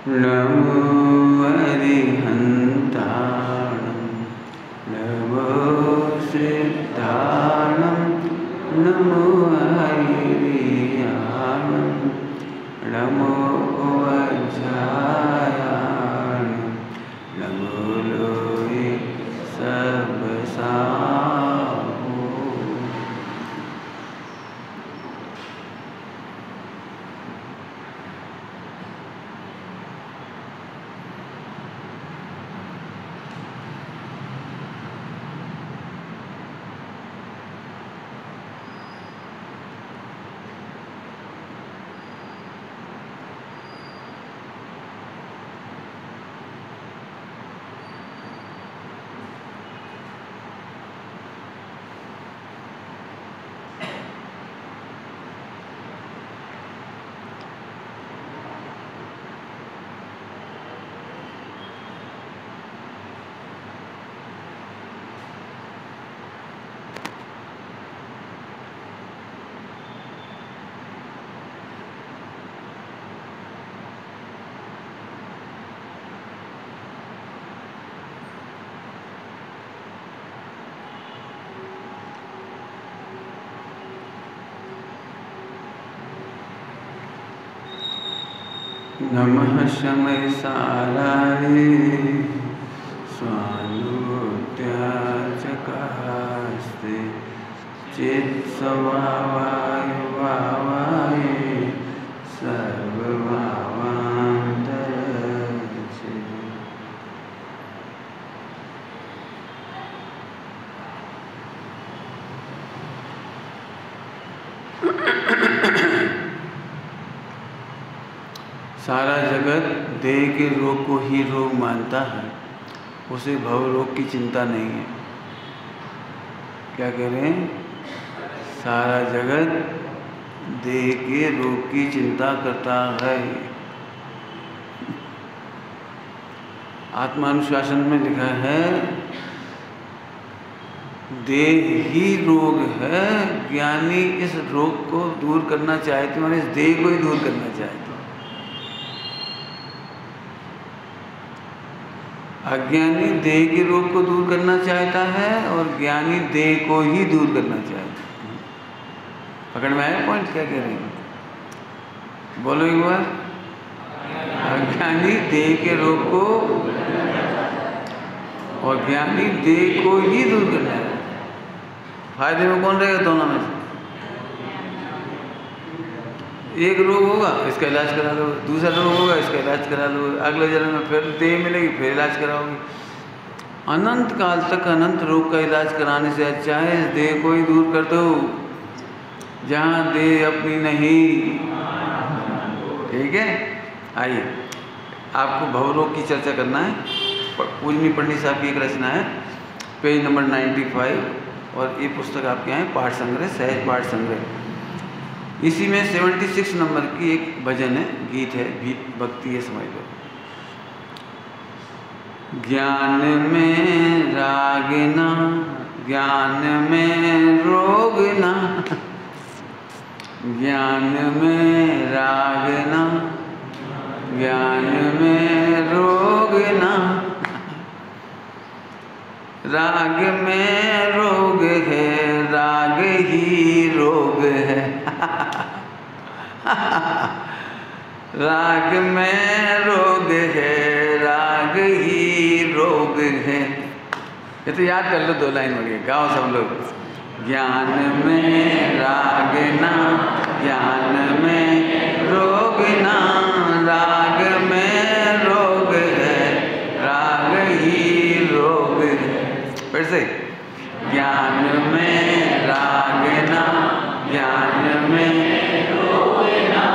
नमो अरिहन्ताणं नमो सिद्धाणं नमो हरियाणं नमो वज्रायाणं नमो लोहे सब साहो। नमः शमय साराय स्वानुत्याचकहस्ते चित्सवावाय वावाय सर्वभावान्तरचे। सारा जगत देह के रोग को ही रोग मानता है, उसे भव रोग की चिंता नहीं है। क्या कह रहे हैं? सारा जगत देह के रोग की चिंता करता है। आत्मानुशासन में लिखा है देह ही रोग है। ज्ञानी इस रोग को दूर करना चाहते, माने इस देह को ही दूर करना चाहते। अज्ञानी देह के रोग को दूर करना चाहता है और ज्ञानी देह को ही दूर करना चाहता है। पकड़ में आया पॉइंट? क्या कह रहे हैं? बोलो एक बार। अज्ञानी देह के रोग को और ज्ञानी देह को ही दूर करना है। फायदे में कौन रहेगा दोनों में से? एक रोग होगा, इसका इलाज करा लो, दूसरा रोग होगा, इसका इलाज करा लो, अगले जन्म में फिर देह मिलेगी, फिर इलाज कराओगे। अनंत काल तक अनंत रोग का इलाज कराने से अच्छा है इस देह को ही दूर कर दो, जहाँ देह अपनी नहीं। ठीक है, आइए आपको भवरोग की चर्चा करना है। पूजनीय पंडित साहब की एक रचना है, पेज नंबर 95, और ये पुस्तक आपके यहाँ है, पाठ संग्रह, सहज पाठ संग्रह। इसी में 76 नंबर की एक भजन है, गीत है, भक्ति है, समझ लो। ज्ञान में राग ना, ज्ञान में रोग ना, ज्ञान में राग ना, ज्ञान में रोग ना, राग में रोग है, राग ही रोग है। राग में रोग है, राग ही रोग है। ये तो याद कर लो, 2 लाइन हो गई, गाओ सब लोग। ज्ञान में राग ना, ज्ञान में रोग ना, राग में रोग है, राग ही रोग है। फिर से, ज्ञान में राग ना, ज्ञान में रोग ना,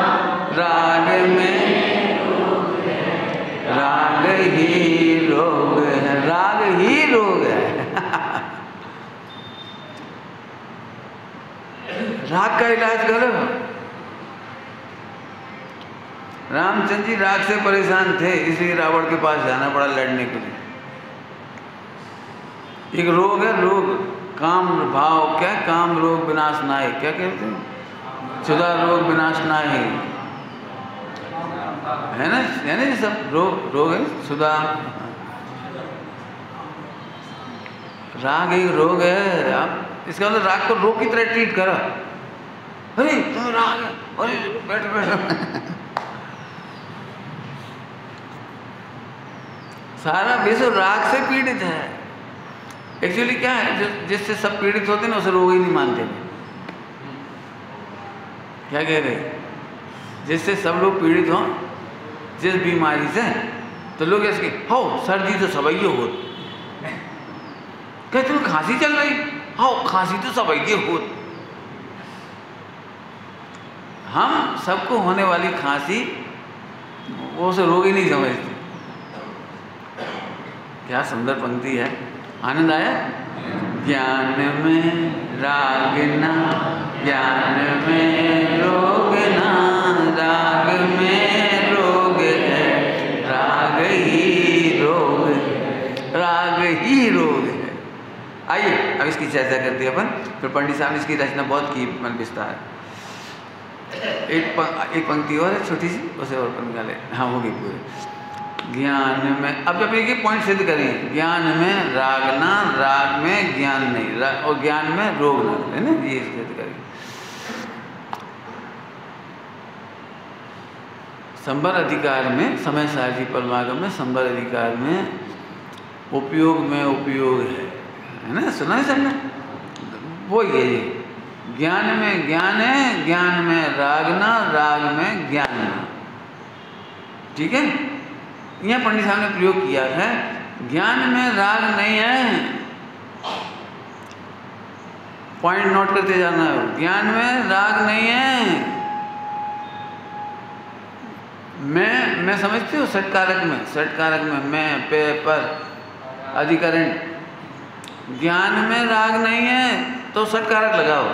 राग में राग ही रोग है, राग ही रोग है। राग का इलाज करो। रामचंद्र जी राग से परेशान थे, इसलिए रावण के पास जाना पड़ा लड़ने के लिए। एक रोग है, रोग काम भाव, क्या काम रोग विनाश नाय, क्या कहते हैं? क्षुधा रोग विनाश नाय। है ना ये सब रोग है। सुधा राग एक रोग है। आप इसका मतलब राग को रोग की तरह ट्रीट करो। अरे तुम्हें राग है, अरे बैठो बैठो। सारा विश्व राग से पीड़ित है। एक्चुअली क्या है, जिससे सब पीड़ित होते हैं ना उसे रोग ही नहीं मानते। क्या कह रहे, जिससे सब लोग पीड़ित हों जिस बीमारी से, तो लोग ऐसे हो सर्दी तो सबई हो, क्या तुम्हें खांसी चल रही, हो खांसी तो सबई हो। हम सबको होने वाली खांसी वो उसे रोग ही नहीं समझते। क्या सुंदर पंक्ति है, आनंद आया। ज्ञान में राग ना, ज्ञान में रोग ना, राग में रोग है, राग ही रोग है, राग ही रोग है। आइए अब इसकी चर्चा करते हैं अपन। फिर पंडित साहब ने इसकी रचना बहुत की मन विस्तार। एक पंक्ति और है छोटी सी, उसे और निकाले। हाँ होगी पूरी। ज्ञान में, अब जब एक पॉइंट सिद्ध करें, ज्ञान में राग ना, राग में ज्ञान नहीं, और ज्ञान में रोग ना, है ना, ये सिद्ध करें। संबर अधिकार में, समय सारजी परमागम में संबर अधिकार में उपयोग में उपयोग है ना, सुना है सबने, वो ये ज्ञान में ज्ञान है, ज्ञान में राग ना, राग में ज्ञान ना। ठीक है, यह पंडित साहब ने प्रयोग किया है। ज्ञान में राग नहीं है, पॉइंट नोट करते जाना है। ज्ञान में राग नहीं है। मैं समझते हो षटकारक में मैं पे पर अधिकरण। ज्ञान में राग नहीं है तो षटकारक लगाओ,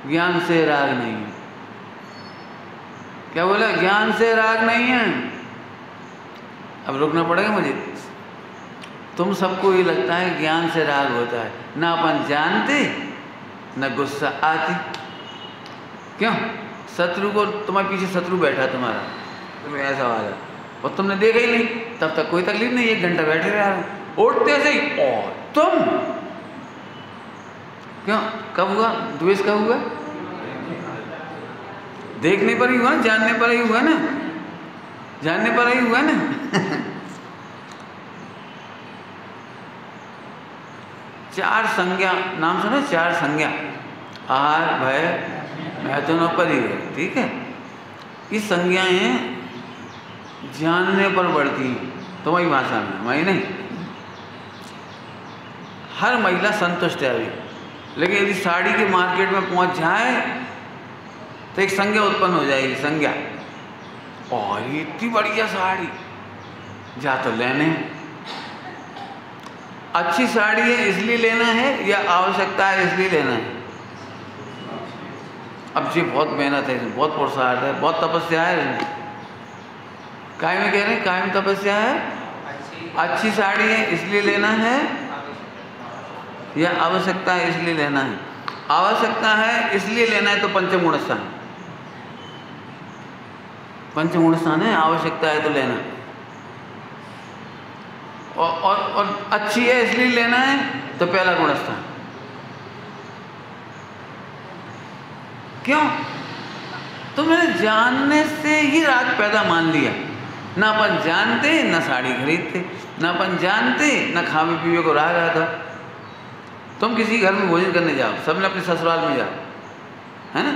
ज्ञान से राग नहीं है। क्या बोला, ज्ञान से राग नहीं है। अब रुकना पड़ेगा मुझे। तुम सबको ये लगता है ज्ञान से राग होता है, ना अपन जानते न गुस्सा आती। क्यों, शत्रु को, तुम्हारे पीछे शत्रु बैठा तुम्हारा, तुम्हें ऐसा वाला, और तुमने देखा ही नहीं, तब तक कोई तकलीफ नहीं, 1 घंटा बैठे रहे, उठते से ही और तुम। क्यों, कब हुआ द्वेष, कब हुआ, देखने पर ही हुआ, जानने पर ही हुआ ना, जानने पर ही हुआ ना। चार संज्ञा नाम सुना, 4 संज्ञा, आहार, भय, मैथुन और परिग्रह। ठीक है, ये संज्ञाएं जानने पर बढ़ती हैं तुम्हारी भाषा में, हमारी नहीं। हर महिला संतुष्ट है अभी, लेकिन यदि साड़ी के मार्केट में पहुंच जाए तो एक संज्ञा उत्पन्न हो जाएगी, संज्ञा, और इतनी बढ़िया साड़ी, जा तो लेने। अच्छी साड़ी है इसलिए लेना है या आवश्यकता है इसलिए लेना है। अब जी बहुत मेहनत है, बहुत पुरुषार्थ है, बहुत तपस्या है इसमें। काय में कह रहे हैं, काय में तपस्या है। अच्छी साड़ी है इसलिए लेना है या आवश्यकता है इसलिए लेना है। आवश्यकता है इसलिए लेना है तो पंचम गुण स्थान, पंचम गुण स्थान है, आवश्यकता है तो लेना। और अच्छी है इसलिए लेना है तो पहला गुण स्थान। क्यों, तुमने जानने से ही राग पैदा मान लिया। ना अपन जानते ना साड़ी खरीदते, ना अपन जानते ना खावे पीवे को राग आता। तुम किसी घर में भोजन करने जाओ, सबने अपने ससुराल में जाओ, है ना,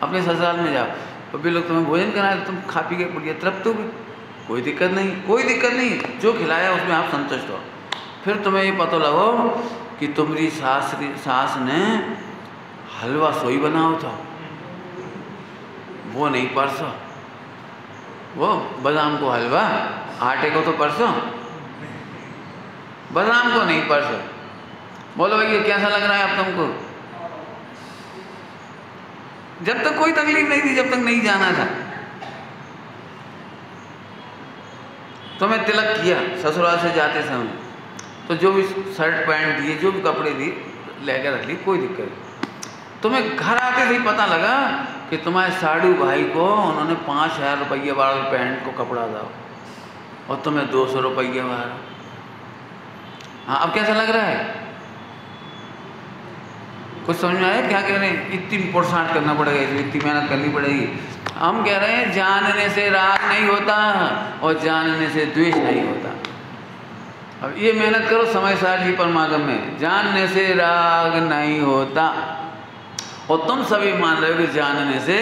अपने ससुराल में जाओ, तो भी लोग तुम्हें भोजन कराए, तुम खा पी के बढ़िया तृप्त हो गए, कोई दिक्कत नहीं, कोई दिक्कत नहीं, जो खिलाया उसमें आप संतुष्ट हो। फिर तुम्हें ये पता लगो कि तुम्हारी सास ने हलवा सोई बनाओ था, वो नहीं परसों, वो बादाम को हलवा, आटे को तो परसों, बादाम को नहीं परसों। बोलो भैया कैसा लग रहा है अब तुमको। जब तक कोई तकलीफ नहीं थी, जब तक नहीं जाना था, तो मैं तिलक किया ससुराल से जाते समय, तो जो भी शर्ट पैंट दिए, जो भी कपड़े दिए, लेकर रख ली, कोई दिक्कत नहीं। तुम्हें घर आते से ही पता लगा कि तुम्हारे साड़ू भाई को उन्होंने 5,000 रुपये वाला पैंट को कपड़ा दो और तुम्हें 200 रुपये वाला। हाँ, अब कैसा लग रहा है? कुछ समझ में आया क्या कह रहे हैं? इतनी पुरसाट करना पड़ेगा, इतनी मेहनत करनी पड़ेगी। हम कह रहे हैं जानने से राग नहीं होता और जानने से द्वेष नहीं होता। अब ये मेहनत करो समय सारणी परमागम में, जानने से राग नहीं होता। और तुम सभी मान रहे हो कि जानने से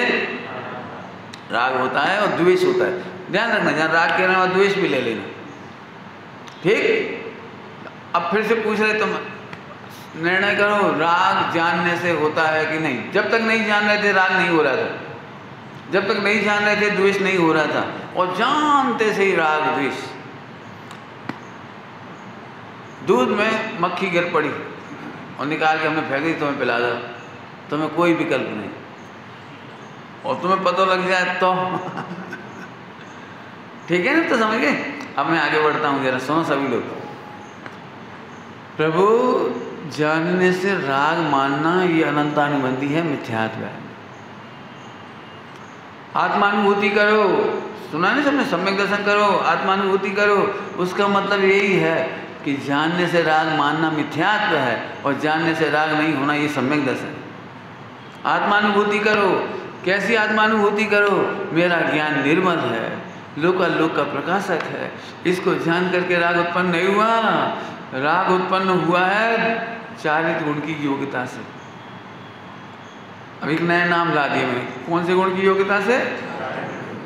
राग होता है और द्वेष होता है। ध्यान रखना, जहाँ राग कह रहे हैं वहाँ द्वेष भी ले लेना, ठीक। अब फिर से पूछ रहे, तुम निर्णय करो राग जानने से होता है कि नहीं। जब तक नहीं जान रहे थे राग नहीं हो रहा था, जब तक नहीं जान रहे थे द्वेष नहीं हो रहा था, और जानते से ही राग द्वेष। दूध में मक्खी गिर पड़ी और निकाल के हमने फेंक दी, तुम्हें पिला दो, तुम्हें कोई विकल्प नहीं, और तुम्हें पता लग जाए तो ठीक है ना? तो समझ गए। अब मैं आगे बढ़ता हूँ, जरा सुनो सभी लोग। प्रभु जानने से राग मानना ये अनंतानुबंधी है, मिथ्यात्व है। आत्मानुभूति करो, सुना नहीं सबने? सम्यक दर्शन करो, आत्मानुभूति करो। उसका मतलब यही है कि जानने से राग मानना मिथ्यात्व है और जानने से राग नहीं होना ये सम्यक दर्शन है। आत्मानुभूति करो। कैसी आत्मानुभूति करो? मेरा ज्ञान निर्मल है, लोकालोक का प्रकाशक है, इसको जान करके राग उत्पन्न नहीं हुआ। राग उत्पन्न हुआ है चारित्र गुण की योग्यता से। अब एक नया नाम ला दिया मैंने, कौन से गुण की योग्यता से?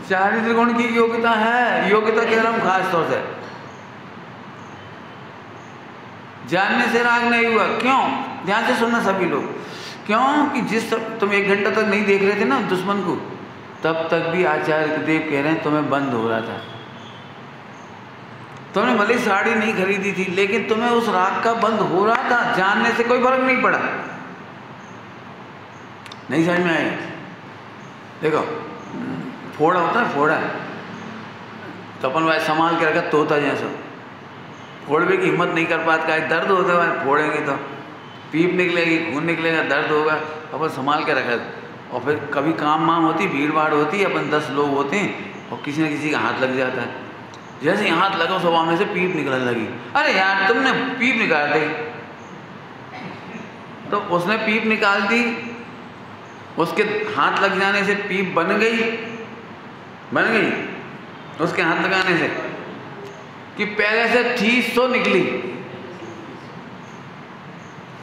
चारित्र गुण की योग्यता है। योग्यता कह रहा हूं खास तौर से। जानने से राग नहीं हुआ। क्यों? ध्यान से सुनना सभी लोग। क्यों कि जिस तुम 1 घंटा तक नहीं देख रहे थे ना दुश्मन को, तब तक भी आचार्य देव कह रहे हैं तुम्हें बंद हो रहा था। तुमने भले साड़ी नहीं खरीदी थी, लेकिन तुम्हें उस राग का बंद हो रहा था। जानने से कोई फर्क नहीं पड़ा। नहीं समझ में आई? देखो, फोड़ा होता है, फोड़ा तो अपन भाई संभाल के रखा तोता जैसा, फोड़ने की हिम्मत नहीं कर पाता है, दर्द होता है, फोड़ेंगे तो पीप निकलेगी, खून निकलेगा, दर्द होगा, अपन संभाल के रखा। और फिर कभी काम वाम होती, भीड़ भाड़ होती, अपन 10 लोग होते हैं और किसी न किसी का हाथ लग जाता है। जैसे ही हाथ लगा सब में से पीप निकलने लगी। अरे यार तुमने पीप निकाल दी, तो उसने पीप निकाल दी, उसके हाथ लग जाने से पीप बन गई उसके हाथ लगाने से, कि पहले से ठीक तो निकली।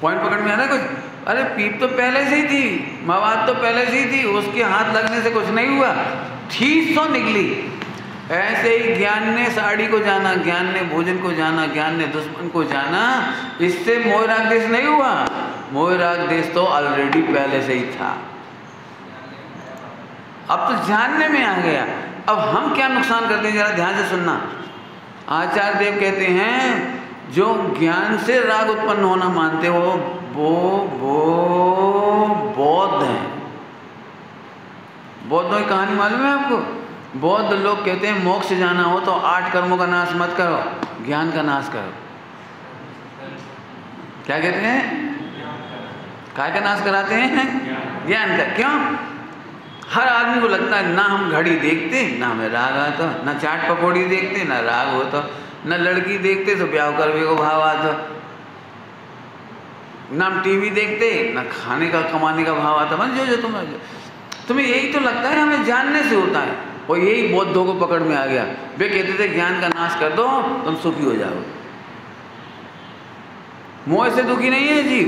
पॉइंट पकड़ में आ रहा है कुछ? अरे पीप तो पहले से ही थी, मवाद तो पहले से ही थी, उसके हाथ लगने से कुछ नहीं हुआ, ठीक तो निकली। ऐसे ही ज्ञान ने साड़ी को जाना, ज्ञान ने भोजन को जाना, ज्ञान ने दुश्मन को जाना, इससे मोह राग देश नहीं हुआ। मोह राग देश तो ऑलरेडी पहले से ही था, अब तो जानने में आ गया। अब हम क्या नुकसान करते हैं, जरा ध्यान से सुनना। आचार्य देव कहते हैं जो ज्ञान से राग उत्पन्न होना मानते हो वो बौद्ध हैं। बौद्धों की कहानी मालूम है आपको? बौद्ध लोग कहते हैं मोक्ष जाना हो तो 8 कर्मों का नाश मत करो, ज्ञान का नाश करो। क्या कहते हैं? काय का नाश कराते हैं? ज्ञान का। क्यों? हर आदमी को लगता है ना हम घड़ी देखते ना हमें राग आता, ना चाट पकौड़ी देखते ना राग होता, ना लड़की देखते तो ब्याह करवे को भाव आता, ना हम टीवी देखते ना खाने का कमाने का भाव आता। मतलब जो तुम्हें यही तो लगता है हमें जानने से होता है। और यही बौद्धों को पकड़ में आ गया। वे कहते थे ज्ञान का नाश कर दो तुम सुखी हो जाओ। मोह से दुखी नहीं है जीव।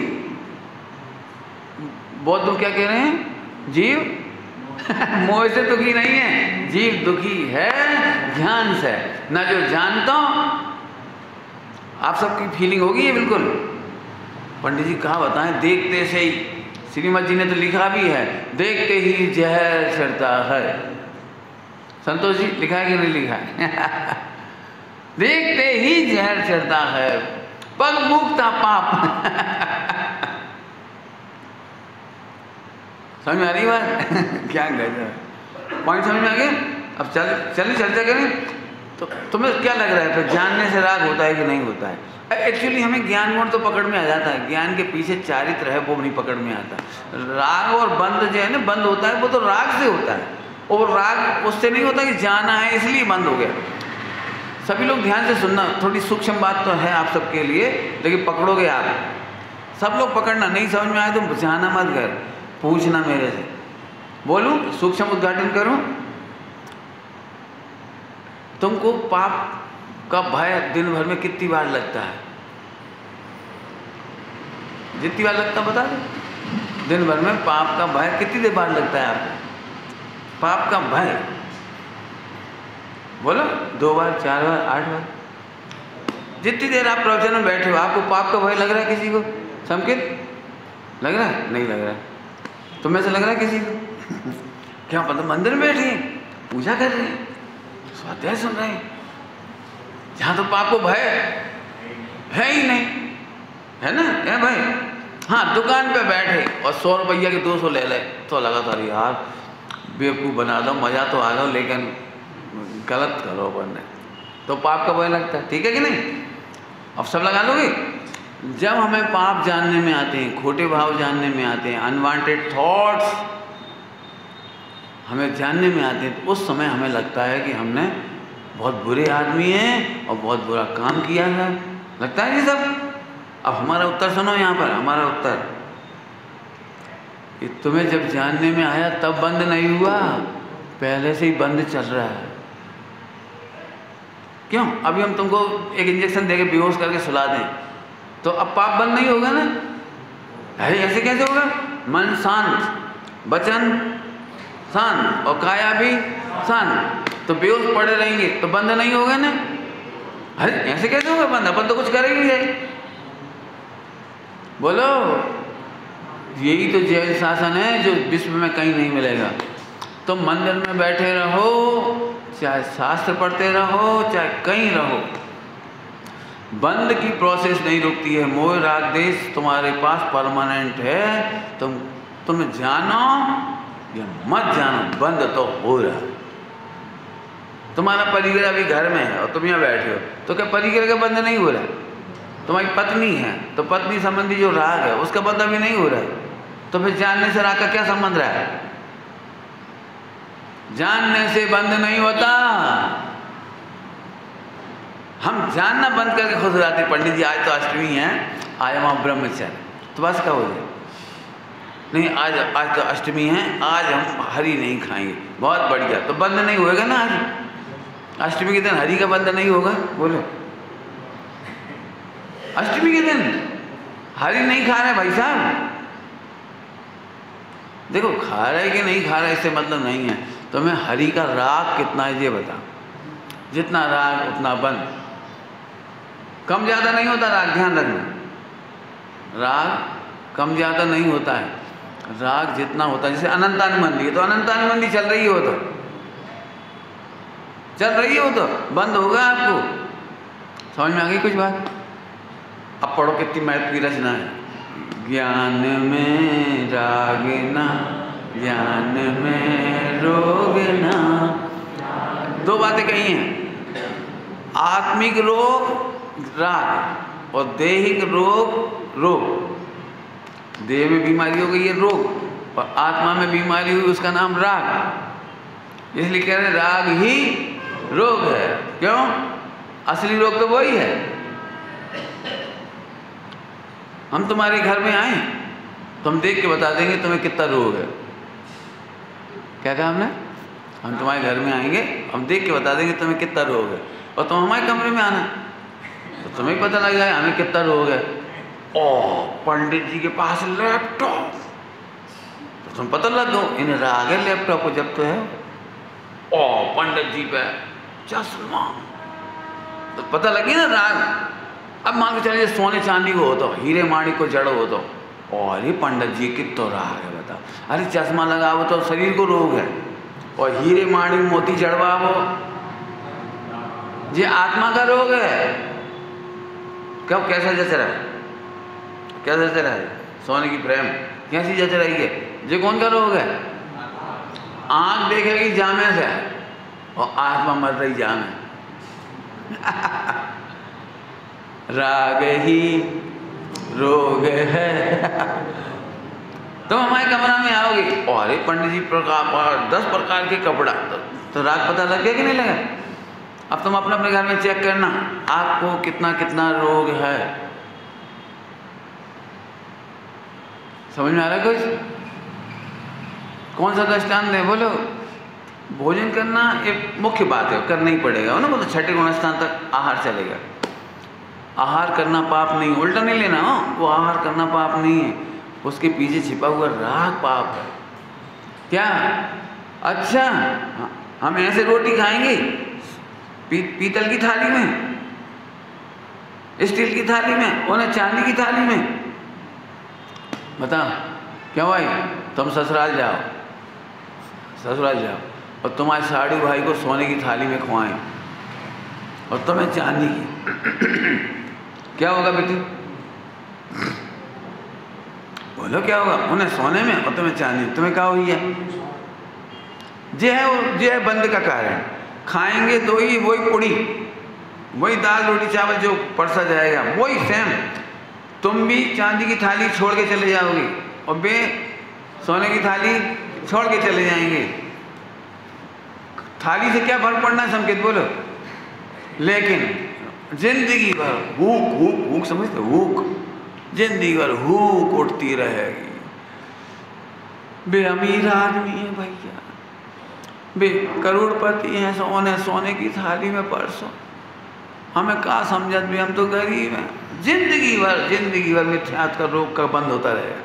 बौद्ध क्या कह रहे हैं? जीव मोह से दुखी नहीं है, जीव दुखी है ज्ञान से। ना जो जानता हूं, आप सबकी फीलिंग होगी ये बिल्कुल। पंडित जी कहा बताएं, देखते से ही, श्रीमद जी ने तो लिखा भी है, देखते ही जहर चढ़ता है। संतोष जी लिखा है कि नहीं लिखा है? देखते ही जहर चढ़ता है, पग मुक्ता पाप। समझ में आ रही बात? क्या गजब पॉइंट समझ में आ गया? अब चलिए चर्चा करें। तो तुम्हें क्या लग रहा है, तो जानने से राग होता है कि नहीं होता है? एक्चुअली हमें ज्ञान गुण तो पकड़ में आ जाता है, ज्ञान के पीछे चारित्र है वो नहीं पकड़ में आता। राग और बंद जो है ना, बंद होता है वो तो राग से होता है, और राग उससे नहीं होता कि जाना है इसलिए बंद हो गया। सभी लोग ध्यान से सुनना, थोड़ी सूक्ष्म बात तो है आप सबके लिए, लेकिन पकड़ोगे आप। सब लोग पकड़ना, नहीं समझ में आए तो जाना मत घर, पूछना मेरे से। बोलूं, सूक्ष्म उद्घाटन करूं? तुमको पाप का भय दिन भर में कितनी बार लगता है? जितनी बार लगता बता दो। दिन भर में पाप का भय कितनी देर बार लगता है आपको? पाप का भय बोलो, 2 बार, 4 बार, 8 बार? जितनी देर आप प्रवचन में बैठे हो, आपको पाप का भय लग रहा है किसी को? संकेत लग रहा है? नहीं लग रहा है। तुम्हें से लग रहा है किसी को? क्या पता, मंदिर में बैठे हैं, पूजा कर रहे हैं, स्वाध्याय सुन रहे हैं, जहाँ तो पाप को भय है ही नहीं, है ना? है भाई? हाँ, दुकान पे बैठे और 100 रुपया के 200 ले ले तो लगा था यार बेवकूफ़ बना दो, मज़ा तो आ गया, लेकिन गलत करो अपन ने, तो पाप का भय लगता है। ठीक है कि नहीं? अब सब लगा लोगे? जब हमें पाप जानने में आते हैं, खोटे भाव जानने में आते हैं, अनवांटेड थॉट्स हमें जानने में आते हैं, तो उस समय हमें लगता है कि हमने बहुत बुरे आदमी हैं और बहुत बुरा काम किया है। लगता है जी सब? अब हमारा उत्तर सुनो, यहाँ पर हमारा उत्तर, कि तुम्हें जब जानने में आया तब बंद नहीं हुआ, पहले से ही बंद चल रहा है। क्यों? अभी हम तुमको एक इंजेक्शन देके बेहोश करके सुला दें तो अब पाप बंद नहीं होगा ना? अरे ऐसे कैसे होगा? मन शांत, वचन शांत और काया भी शांत, तो बेहोश पड़े रहेंगे तो बंद नहीं होगा ना? अरे ऐसे कैसे होगा बंद? अपन तो कुछ करेंगे नहीं। बोलो, यही तो जैन शासन है जो विश्व में कहीं नहीं मिलेगा। तुम मंदिर में बैठे रहो, चाहे शास्त्र पढ़ते रहो, चाहे कहीं रहो, बंद की प्रोसेस नहीं रुकती है। मोह राग देश तुम्हारे पास परमानेंट है। तुम्हें जानो या मत जानो, बंद तो हो रहा है। तुम्हारा परिग्रह अभी घर में है और तुम यहाँ बैठे हो, तो क्या परिग्रह का बंद नहीं हो रहा है? तुम्हारी पत्नी है तो पत्नी संबंधी जो राग है उसका बंद अभी नहीं हो रहा है, तो फिर जानने से राग का क्या संबंध रहा है? जानने से बंद नहीं होता। हम जानना बंद करके खुश हो जाते, पंडित जी आज तो अष्टमी है, आज हम ब्रह्मचर्य, तो बस क्या हो जाए? नहीं, आज तो अष्टमी है, आज हम हरी नहीं खाएंगे, बहुत बढ़िया, तो बंद नहीं होएगा ना? आज अष्टमी के दिन हरी का बंद नहीं होगा? बोलो, अष्टमी के दिन हरी नहीं खा रहे भाई साहब। देखो, खा रहे कि नहीं खा रहे इससे मतलब नहीं है, तुम्हें हरि का राग कितना है ये बता। जितना राग उतना बंद, कम ज़्यादा नहीं होता राग, ध्यान रखना। राग कम ज़्यादा नहीं होता है, राग जितना होता है, जैसे अनंतानुमंदी है तो अनंतानुमंदी चल रही हो तो चल रही हो तो बंद होगा। आपको समझ में आ गई कुछ बात? अब पढ़ो कितनी महत्व की रचना है। ज्ञान में राग ना, ज्ञान में रोग ना। 2 बातें कही हैं, आत्मिक रोग राग और दैहिक रोग। देह में बीमारी हो गई है रोग, और आत्मा में बीमारी हुई उसका नाम राग। इसलिए कह रहे राग ही रोग है। क्यों? असली रोग तो वही है। हम तुम्हारे घर में आए तो हम देख के बता देंगे तुम्हें कितना रोग है। क्या कहा हमने? हम तुम्हारे घर में आएंगे, हम देख के बता देंगे तुम्हें कितना रोग है, और तुम हमारे कमरे में आना तो तुम्हें पता लग जाए हमें कितना रोग है। ओ, पंडित जी के पास लैपटॉप, तो तुम पता लग दो इन्हें राग है लैपटॉप को जब तो है। ओ, पंडित जी पे चश्मा, तो पता लगी ना राग। अब मान के चलिए सोने चांदी को हो तो, हीरे माणी को जड़ हो तो, और ये पंडित जी कितना राग है बताओ। अरे चश्मा लगाओ तो शरीर को रोग है, और हीरे माणी मोती जड़वाओ ये आत्मा का रोग है। कब कैसा जच रहा है? क्या जच रहा है? सोने की प्रेम कैसी जच रही है? ये कौन का रोग है? आँख देखेगी जामे से और आत्मा मर रही जामे। राग ही रोग है। तुम हमारे कमरा में आओगे, अरे पंडित जी 10 प्रकार के कपड़ा, तो राग पता लग गया कि नहीं लगा? अब तुम अपने अपने घर में चेक करना आपको कितना कितना रोग है। समझ में आ रहा है कुछ? कौन सा दृष्टांत है बोलो? भोजन करना एक मुख्य बात है, करना ही पड़ेगा ना, बोलो छठे गुण स्थान तक आहार चलेगा। आहार करना पाप नहीं, उल्टा नहीं लेना हो, वो आहार करना पाप नहीं है, उसके पीछे छिपा हुआ राग पाप है। क्या? अच्छा हम ऐसे रोटी खाएंगे पीतल की थाली में, स्टील की थाली में, उन्हें चांदी की थाली में। बताओ क्यों भाई? तुम ससुराल जाओ और तुम्हारे साड़ू भाई को सोने की थाली में खुआएं और तुम्हें चांदी की, क्या होगा बेटी? बोलो क्या होगा? उन्हें सोने में और तुम्हें चांदी, तुम्हें क्या हुई है? जे है बंद का कारण। खाएंगे तो ही वही पुड़ी, वही दाल रोटी चावल जो परसा जाएगा, वही सेम। तुम भी चांदी की थाली छोड़ के चले जाओगे और वे सोने की थाली छोड़ के चले जाएंगे। थाली से क्या फर्क पड़ना है संकेत बोलो? लेकिन जिंदगी भर हुक समझते? हुक जिंदगी भर हुक उठती रहेगी। बे अमीर आदमी है भैया, बे करोड़पति हैं, सोने की थाली में परसों, हमें कहा समझत भी, हम तो गरीब हैं। जिंदगी भर मिथ्यात्व का रोग का बंद होता रहेगा।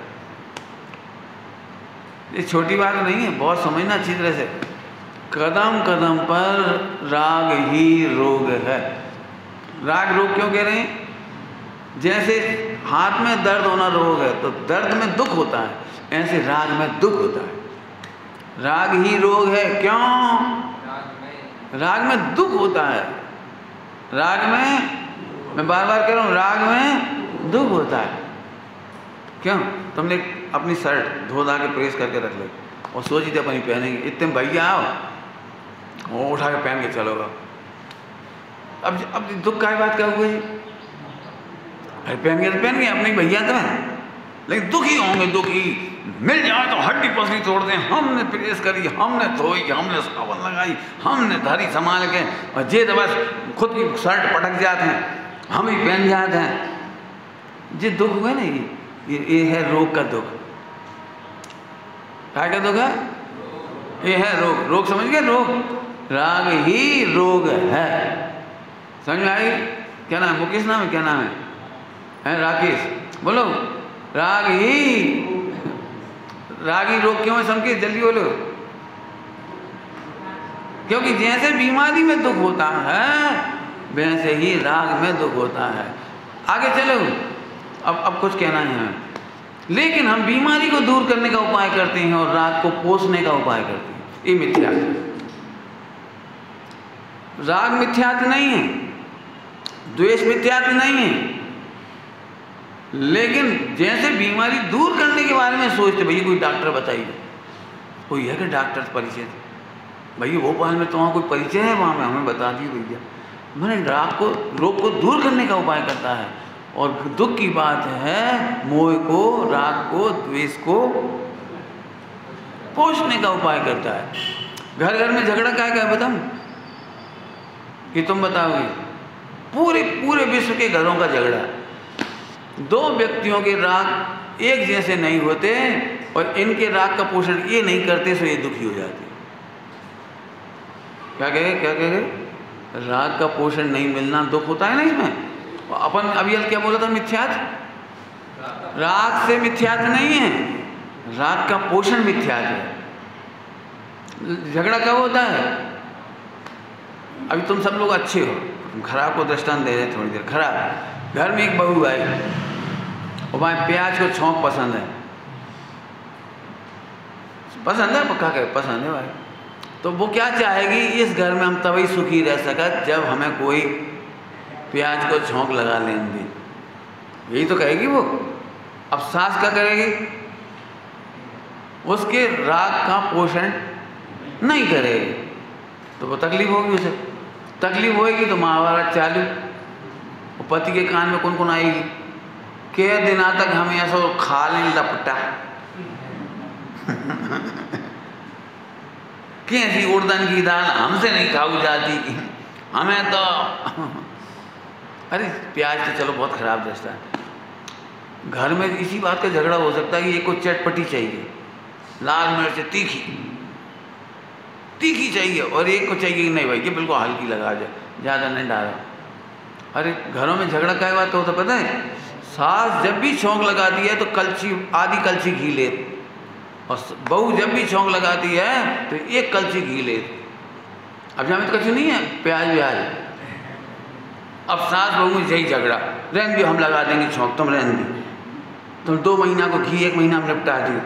ये छोटी बात नहीं है, बहुत समझना अच्छी तरह से। कदम कदम पर राग ही रोग है। राग रोग क्यों कह रहे हैं? जैसे हाथ में दर्द होना रोग है, तो दर्द में दुख होता है, ऐसे राग में दुख होता है। राग ही रोग है। क्यों? राग में दुख होता है। राग में, मैं बार बार कह रहा हूँ, राग में दुख होता है। क्यों? तुमने अपनी शर्ट धो धा के प्रेस करके रख ले और सोची थी अपनी पहनेंगे, इतने भैया आओ वो उठा के पहन के चलोगा। अब दुख का बात क्या हुई? अरे पहन गए अपने भैया तो हैं, लेकिन दुखी होंगे, दुखी मिल जाए तो हड्डी पसली तोड़ दें। हमने प्रेस करी, हमने धोई, हमने साबुन लगाई, हमने धरी संभाल के, और जे तो बस खुद की शर्ट पटक जाते हैं, हम ही पहन जाते हैं। जे दुख हुए ना, ये है रोग का दुख। क्या दुख है? ये है रोग। रोग समझ गए? रोग, राग ही रोग है। समझ में आई? क्या नाम है? मुकेश नाम है? क्या नाम है? राकेश, बोलो। रागी रोग क्यों है संकेत? जल्दी बोलो। क्योंकि जैसे बीमारी में दुख होता है वैसे ही राग में दुख होता है। आगे चलो, अब कुछ कहना है हमें। लेकिन हम बीमारी को दूर करने का उपाय करते हैं और राग को पोषने का उपाय करते हैं। ये मिथ्यात्व। राग मिथ्यात्व नहीं है, द्वेष मिथ्यात्व नहीं है, लेकिन जैसे बीमारी दूर करने के बारे में सोचते, भैया कोई डॉक्टर बताइए, कोई है कि डॉक्टर परिचय? भैया भोपाल में तुम्हारा कोई परिचय है? वहाँ में हमें बता दिए भैया। मैंने रोग को दूर करने का उपाय करता है। और दुख की बात है, मोह को, राग को, द्वेष को पोषने का उपाय करता है। घर घर में झगड़ा क्या बताऊं कि तुम बताओगे? पूरे विश्व के घरों का झगड़ा। दो व्यक्तियों के राग एक जैसे नहीं होते और इनके राग का पोषण ये नहीं करते, सो ये दुखी हो जाते। क्या कहेंगे? राग का पोषण नहीं मिलना दुख होता है ना इसमें। अपन अभी क्या बोला था? मिथ्यात्व। राग से मिथ्यात्व नहीं है, राग का पोषण मिथ्यात्व है। झगड़ा कब होता है? अभी तुम सब लोग अच्छे हो, खराब को दृष्टांत दे रहे थोड़ी देर। खराब, घर में एक बहू आई और भाई प्याज को छौंक पसंद है, पक्का कहे पसंद है भाई, तो वो क्या चाहेगी? इस घर में हम तभी सुखी रह सका जब हमें कोई प्याज को छौंक लगा लेने दी, यही तो कहेगी वो। अब सास क्या करेगी? उसके राग का पोषण नहीं करेगी, तो वो तकलीफ होगी उसे। तकलीफ होएगी तो महाभारत चालू। और पति के कान में कौन कौन आएगी, के दिना तक हम ऐसा खा लें लपटा कैसी उड़दन की दाल हमसे नहीं खाऊ जाती, हमें तो अरे प्याज तो चलो बहुत खराब दस्ता है। घर में इसी बात का झगड़ा हो सकता है कि एक को चटपटी चाहिए, लाल मिर्च तीखी तीखी चाहिए, और एक को चाहिए कि नहीं भाई ये बिल्कुल हल्की लगा जाए, ज़्यादा नहीं डालो। अरे घरों में झगड़ा क्या बात होता पता है, सास जब भी छौंक लगाती है तो कलछी आधी कलछी घी ले, और बहू जब भी छौंक लगाती है तो एक कलछी घी ले। अब यहाँ में तो कछु नहीं है प्याज व्याज, अब सास बहू में यही झगड़ा, रहन भी हम लगा देंगे छौंक, तुम रहन भी, तुम 2 महीना को घी 1 महीना में निपटा दियो।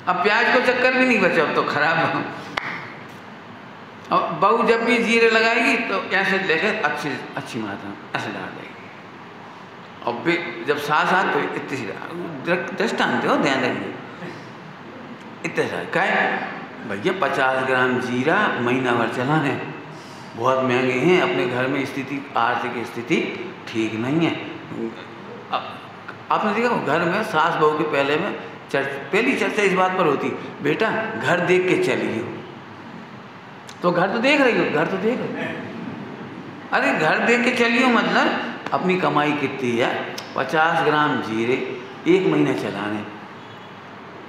अब प्याज को चक्कर भी नहीं बचा, अब तो खराब। और बहू जब भी जीरे लगाएगी तो ऐसे लेकर अच्छी मात्रा ऐसे डाल देगी। और जब सास आ तो इतनी सी दृष्ट आनते हो, ध्यान रखिए इतने सारे क्या भैया 50 ग्राम जीरा महीना भर चलाने बहुत महंगे हैं, अपने घर में स्थिति आर्थिक स्थिति ठीक नहीं है। आपने देखा घर में सास बहू के पहली चर्चा इस बात पर होती, बेटा घर देख के चलिए, तो घर तो देख रही हो, घर तो देख रही हो। अरे घर देख के चलियो मतलब अपनी कमाई कितनी है, 50 ग्राम जीरे 1 महीना चलाने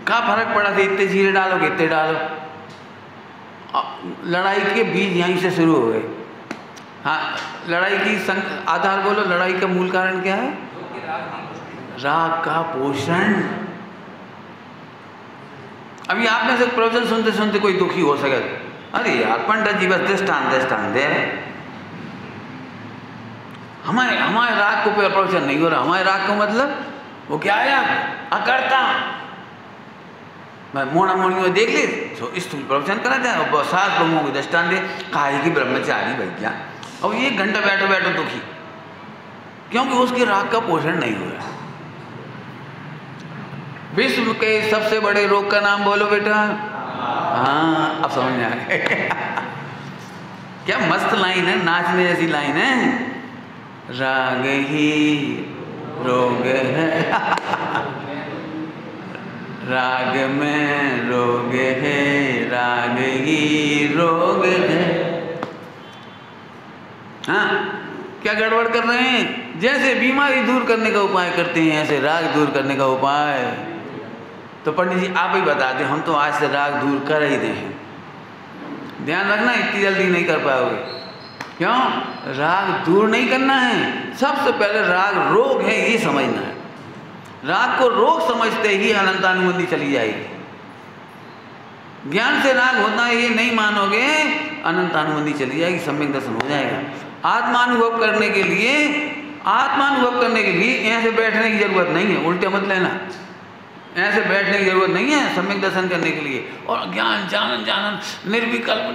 का फर्क पड़ा था, इतने जीरे डालो कि इतने डालो। लड़ाई के बीज यहीं से शुरू हो गए। हाँ, लड़ाई की आधार बोलो, लड़ाई का मूल कारण क्या है, राग का पोषण। अभी आप में से प्रवचन सुनते सुनते कोई दुखी हो सके, अरे यार पंडित जी बस दृष्टान दे रहे, हमारे राग को प्रवचन नहीं हो रहा। हमारे राग को मतलब वो क्या है, अकर्ता मैं मोड़ा मोड़ी में देख ले तो स्थूल प्रवचन करा जाए, और सास बहुओं को दृष्टान दे काहे की ब्रह्मचारी भैया, अब 1 घंटा बैठो बैठो दुखी, क्योंकि उसके राग का पोषण नहीं हो रहा। विश्व के सबसे बड़े रोग का नाम बोलो बेटा। हाँ अब समझ में आ गए क्या मस्त लाइन है, नाचने जैसी लाइन है। राग ही रोग है राग में रोग है, राग ही रोग है। हाँ क्या गड़बड़ कर रहे हैं, जैसे बीमारी दूर करने का उपाय करते हैं ऐसे राग दूर करने का उपाय तो पंडित जी आप ही बता दें, हम तो आज से राग दूर कर ही दें। ध्यान रखना इतनी जल्दी नहीं कर पाओगे, क्यों, राग दूर नहीं करना है, सबसे पहले राग रोग है ये समझना है। राग को रोग समझते ही अनंतानुबंधी चली जाएगी। ज्ञान से राग होता है ये नहीं मानोगे, अनंतानुबंधी चली जाएगी, सम्यक दर्शन हो जाएगा। आत्मानुभव करने के लिए ऐसे बैठने की जरूरत नहीं है, उल्टे मत लेना, ऐसे बैठने की जरूरत नहीं है सम्यक दर्शन करने के लिए। और ज्ञान जानन निर्विकल्प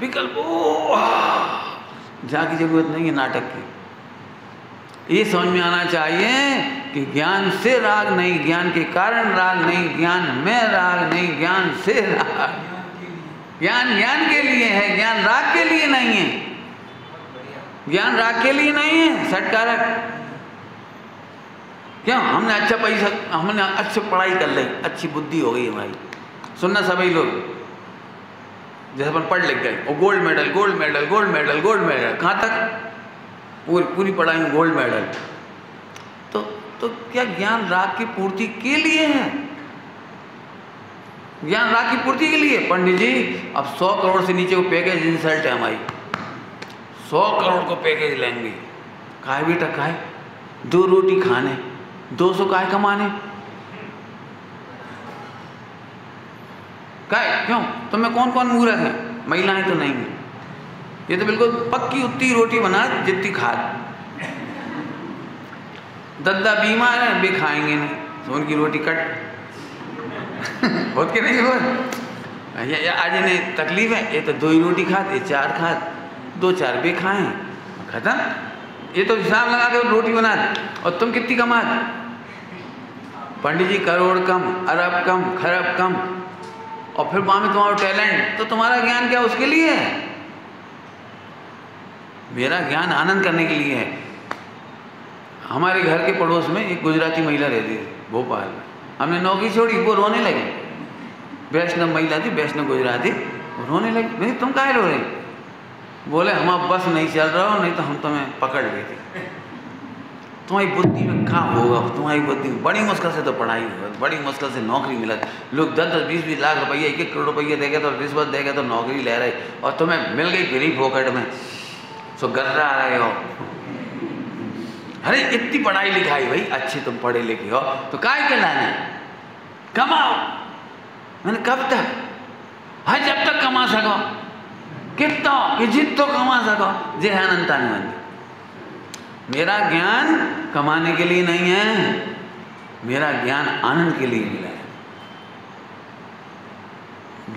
विकल्प जा की जरूरत नहीं है नाटक की। ये समझ में आना चाहिए कि ज्ञान से राग नहीं, ज्ञान के कारण राग नहीं, ज्ञान में राग नहीं, ज्ञान से राग। ज्ञान के लिए है, ज्ञान राग के लिए नहीं है। ज्ञान राग के लिए नहीं है, सटकारक। क्यों, हमने अच्छा पैसा, हमने अच्छी पढ़ाई कर ली, अच्छी बुद्धि हो गई हमारी। सुनना सभी लोग, जैसे अपन पढ़ लिख गए और गोल्ड मेडल, कहाँ तक, पूरी पढ़ाई में गोल्ड मेडल। तो क्या ज्ञान राग की पूर्ति के लिए है? ज्ञान राग की पूर्ति के लिए पंडित जी अब 100 करोड़ से नीचे को पैकेज इंसल्ट है हमारी। 100 करोड़ को पैकेज लेंगे, काहे बेटा काहे, 2 रोटी खाने, 200 काहे कमाने, काहे क्यों, तो मैं कौन मूर्ख है, महिलाएं तो नहीं है, ये तो बिल्कुल पक्की उतनी रोटी बना जितनी खाद। दद्दा बीमार है, वे खाएंगे नहीं तो उनकी रोटी कट होत के नहीं हो। आज इन्हें तकलीफ है, ये तो 2 ही रोटी खाते, 4 खात, 2-4 वे खाएं, खत्म। ये तो हिसाब लगा के रोटी बना, और तुम कितनी कमाते पंडित जी, करोड़ कम, अरब कम, खरब कम, और फिर वहाँ में तुम्हारा टैलेंट, तो तुम्हारा ज्ञान क्या उसके लिए है? मेरा ज्ञान आनंद करने के लिए है। हमारे घर के पड़ोस में एक गुजराती महिला रहती थी भोपाल में। हमने नौकरी छोड़ी, वो रोने लगी। वैष्णव महिला थी, वैष्णव गुजराती, वो रोने लगी। नहीं तुम काहे रो रहे? बोले हम अब बस नहीं चल रहा हो, नहीं तो हम तुम्हें पकड़ लेते। तुम्हारी बुद्धि में क्या होगा? तुम्हारी बुद्धि में बड़ी मुश्किल से तो पढ़ाई हुआ, बड़ी मुश्किल से नौकरी मिला। लोग 10-10, 20-20 लाख रुपये, 1-1 करोड़ रुपये देगा तो रिश्वत देगा तो नौकरी ले रहे, और तुम्हें मिल गई फ्री फोकट में, सो गर्रा आ रहे हो। अरे इतनी पढ़ाई लिखाई भाई, अच्छी तुम पढ़े लिखे हो तो काय के लाने? कमाओ। मैंने कब तक? हाँ जब तक कमा सको, कितना कि जितो कमा सको। जय अनंतानंद। मेरा ज्ञान कमाने के लिए नहीं है, मेरा ज्ञान आनंद के लिए मिला है।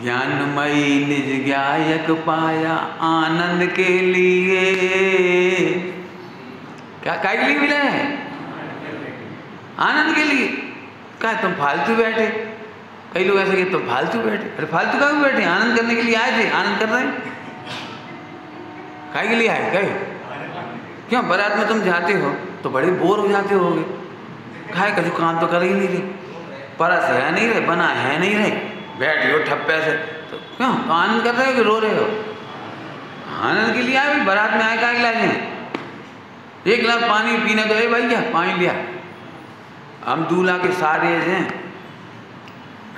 ज्ञानमयी निज ज्ञायक पाया आनंद के लिए। क्या काय के लिए मिला है? आनंद के लिए। क्या तुम फालतू बैठे? कई लोग ऐसे कहते तुम फालतू बैठे। अरे फालतू क्यों बैठे? आनंद करने के लिए आए थे, आनंद कर रहे हैं। काय के लिए आए? कहे क्यों? बारात में तुम जाते हो तो बड़े बोर हो जाते होगे। खाए कछु काम तो कर ही नहीं रहे, परस है नहीं रहे, बना है नहीं रहे, बैठे हो ठप्पे से, तो क्यों? तो आनंद कर रहे हो कि रो रहे हो? आनंद के लिए आए। बारात में आए काय लाए? 1 गिलास पानी पीने दो। भैया पानी लिया। हम दूल्हा के सारे हैं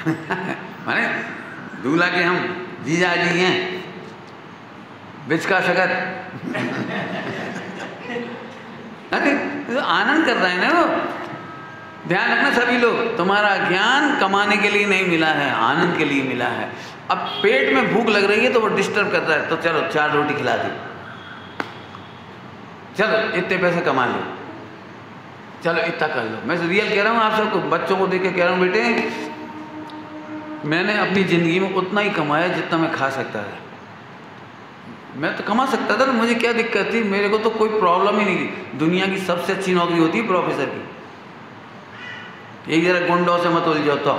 माने दूल्हा के हम जीजा जी हैं, बिचका शकत। अरे तो आनंद कर रहे हैं ना वो। ध्यान रखना सभी लोग, तुम्हारा ज्ञान कमाने के लिए नहीं मिला है, आनंद के लिए मिला है। अब पेट में भूख लग रही है तो वो डिस्टर्ब कर रहा है, तो चलो 4 रोटी खिला दो, चलो इतने पैसे कमा लो, चलो इतना कर लो। मैं रियल कह रहा हूँ आप सबको, बच्चों को देख के कह रहा हूँ, बेटे मैंने अपनी ज़िंदगी में उतना ही कमाया जितना मैं खा सकता था। मैं तो कमा सकता था ना, मुझे क्या दिक्कत थी? मेरे को तो कोई प्रॉब्लम ही नहीं थी। दुनिया की सबसे अच्छी नौकरी होती है प्रोफेसर की। एक जरा गुंडों से मत उलझो तो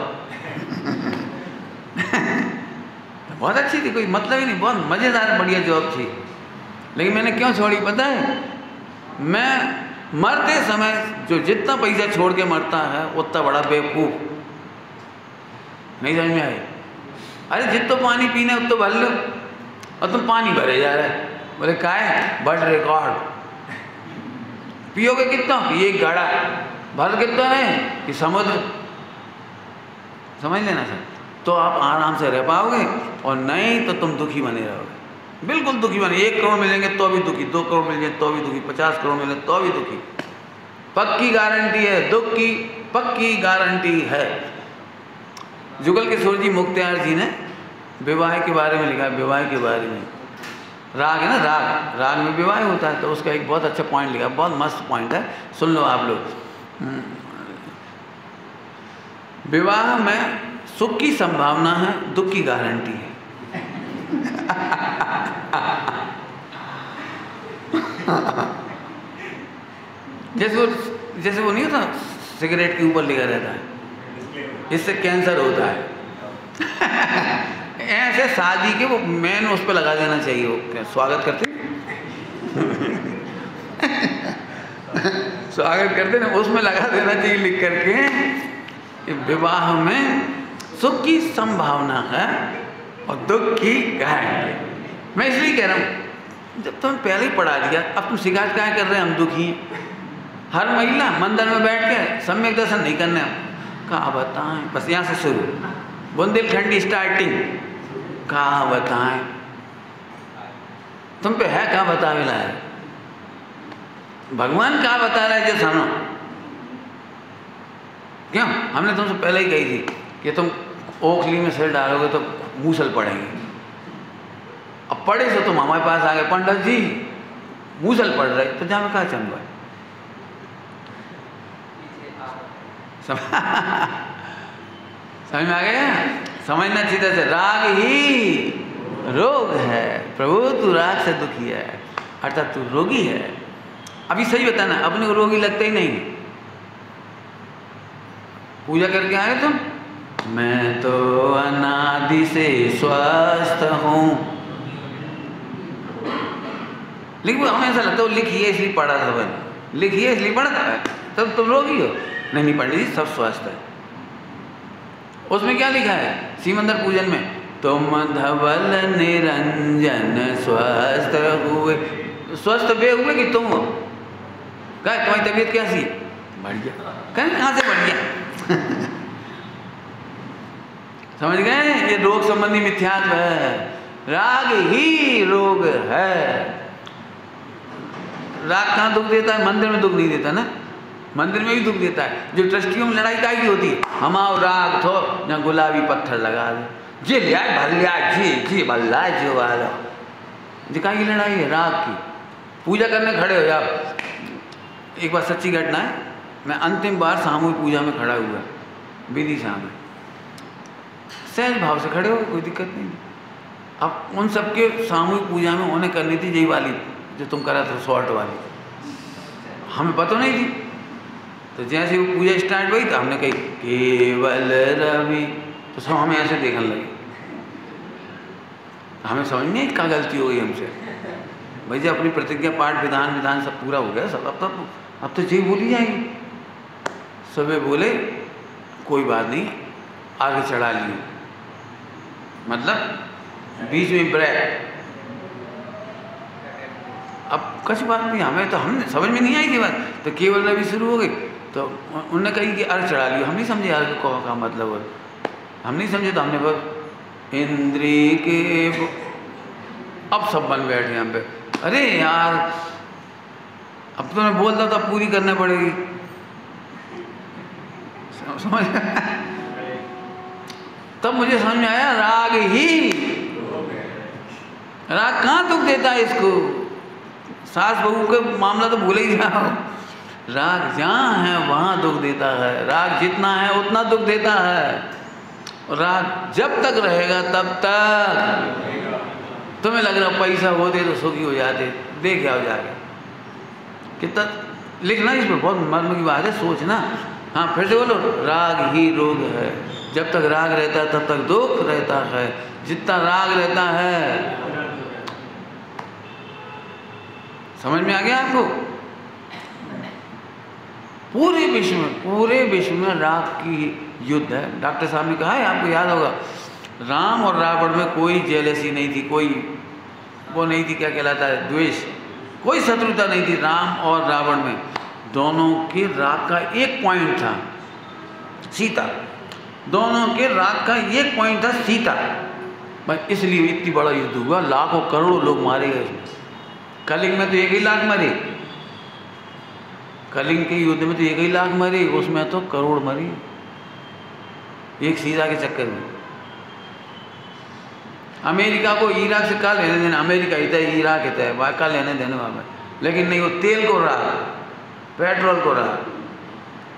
बहुत अच्छी थी, कोई मतलब ही नहीं, बहुत मज़ेदार बढ़िया जॉब थी। लेकिन मैंने क्यों छोड़ी पता है? मैं मरते समय जो जितना पैसा छोड़ के मरता है उतना बड़ा बेवकूफ़। नहीं समझ में आए? अरे जितना पानी पीने उतना भर लो, और तुम पानी भरे जा रहे। बोले का है? World record. पियोगे कितना? एक गाड़ा। भर कितना है कि समुद्र। समझ लेना सर, तो आप आराम से रह पाओगे, और नहीं तो तुम दुखी बने रहोगे, बिल्कुल दुखी बने। 1 करोड़ मिलेंगे तो भी दुखी, 2 करोड़ मिल जाए तो भी दुखी, 50 करोड़ मिले तो भी दुखी। पक्की गारंटी है, दुख की पक्की गारंटी है। जुगल किशोर जी मुख्तियार जी ने विवाह के बारे में लिखा है। विवाह के बारे में राग है ना, राग, राग में विवाह होता है, तो उसका एक बहुत अच्छा पॉइंट लिखा, बहुत मस्त पॉइंट है, सुन लो आप लोग। विवाह में सुख की संभावना है, दुख की गारंटी है। जैसे वो नहीं होता सिगरेट के ऊपर लिखा रहता है, इससे कैंसर होता है। ऐसे शादी के वो मेन उस पर लगा देना चाहिए, वो स्वागत करते स्वागत करते ना, उसमें लगा देना चाहिए लिख करके, विवाह में सुख की संभावना है और दुख की गारंटी। मैं इसलिए कह रहा हूँ, जब तुम पहले ही पढ़ा दिया, अब तुम शिकायत क्या कर रहे हैं? हम दुखी। हर महिला मंदिर में बैठ के सम्यक दर्शन नहीं करने, कहा बताएं, बस यहाँ से शुरू, बुंदेलखंडी स्टार्टिंग, कहा बताएं, तुम पे है कहा बतावे लाए? भगवान कहा बता रहा है जो सुनो। क्यों? हमने तुमसे पहले ही कही थी कि तुम ओखली में सिर डालोगे तो मूसल पड़ेंगे। अब पढ़े तो तुम हमारे पास आ गए, पंडित जी मूसल पढ़ रहे, तो जहाँ में कहा चंगा समझ में आ गया? समझना सीधा से, राग ही रोग है प्रभु, तू राग से दुखी है, अर्थात तू रोगी है। अभी सही बताना, अपने को रोगी लगता ही नहीं। पूजा करके आए तुम, मैं तो अनाथ व्याधि से स्वस्थ हूँ। लेकिन हमें ऐसा लगता है लिखिए इसलिए पढ़ा था, बन लिखिए इसलिए पढ़ा था, तब तुम रोगी हो। नहीं पंडित जी, सब स्वस्थ है। उसमें क्या लिखा है सीमंदर पूजन में, तुम धवल निरंजन स्वस्थ हुए। स्वस्थ वे हुए कि तुम हो? कहे तुम्हारी तबीयत कैसी है? बढ़ गया। कहें कहाँ से बढ़ गया? समझ गए? ये रोग संबंधी मिथ्यात्व है। राग ही रोग है। राग कहाँ दुख देता है? मंदिर में दुख नहीं देता ना, मंदिर में भी दुख देता है। जो ट्रस्टियों में लड़ाई काई की होती है, हम आओ राग थो या गुलाबी पत्थर लगा दे, जे लिया भल्ला जी भल्ला जो वाला, जी का की लड़ाई है? राग की। पूजा करने खड़े हो जाओ। एक बार सच्ची घटना है, मैं अंतिम बार सामूहिक पूजा में खड़ा हुआ, विधि सामने सहज भाव से खड़े हो, कोई दिक्कत नहीं। अब उन सबके सामूहिक पूजा में उन्हें करनी थी यही वाली जो तुम करा था, शॉर्ट वाली, हमें पता नहीं थी। तो जैसे वो पूजा स्टार्ट हुई तो हमने कही केवल रवि, तो सब हमें ऐसे देखने लगे। हमें समझ नहीं क्या गलती हो गई हमसे। भाई जी अपनी प्रतिज्ञा पाठ विधान सब पूरा हो गया सब, अब तो जी बोली जाएगी। सबे बोले कोई बात नहीं, आगे चढ़ा लिए, मतलब बीच में ब्रेक। अब कुछ बात नहीं, हमें तो हमने समझ में नहीं आई थी बात, तो केवल रवि शुरू हो गई। तो उन्होंने कही कि अर्घ चढ़ा लियो। हम नहीं समझे अर्घ का मतलब है, हम नहीं समझे। तो हमने बस इंद्री के, अब सब बन बैठे यहाँ पे। अरे यार अब तो मैं बोलता था पूरी करने पड़ेगी, समझ? तब मुझे समझ में आया राग ही, राग कहाँ दुख देता है इसको? सास बहू का मामला तो भूल ही जाओ। राग जहाँ है वहाँ दुख देता है, राग जितना है उतना दुख देता है। राग जब तक रहेगा तब तक तुम्हें लग रहा पैसा होते तो सुखी हो जाते, देख आओ जाके कितना लिखना। इसमें बहुत मर्म की बात है, सोचना। हाँ फिर से बोलो, राग ही रोग है। जब तक राग रहता है तब तक दुख रहता है। जितना राग रहता है, समझ में आ गया आपको? पूरे विश्व में राग की युद्ध है। डॉक्टर साहब ने कहा है, आपको याद होगा, राम और रावण में कोई जेलसी नहीं थी, कोई वो नहीं थी, क्या कहलाता है, द्वेष, कोई शत्रुता नहीं थी राम और रावण में। दोनों के राग का एक पॉइंट था, सीता। दोनों के राग का एक पॉइंट था, सीता। बस इसलिए इतनी बड़ा युद्ध हुआ, लाखों करोड़ों लोग मारे गए इसमें। कलिंग में तो 1 ही लाख मरे, कलिंग के युद्ध में तो 1 ही लाख मरे, उसमें तो करोड़ मरी एक सीता के चक्कर में। अमेरिका को इराक से क्या लेने देना? अमेरिका ही था, इराक ही था, वहाँ का लेने देने वहाँ पर। लेकिन नहीं, वो तेल को रहा, पेट्रोल को रहा,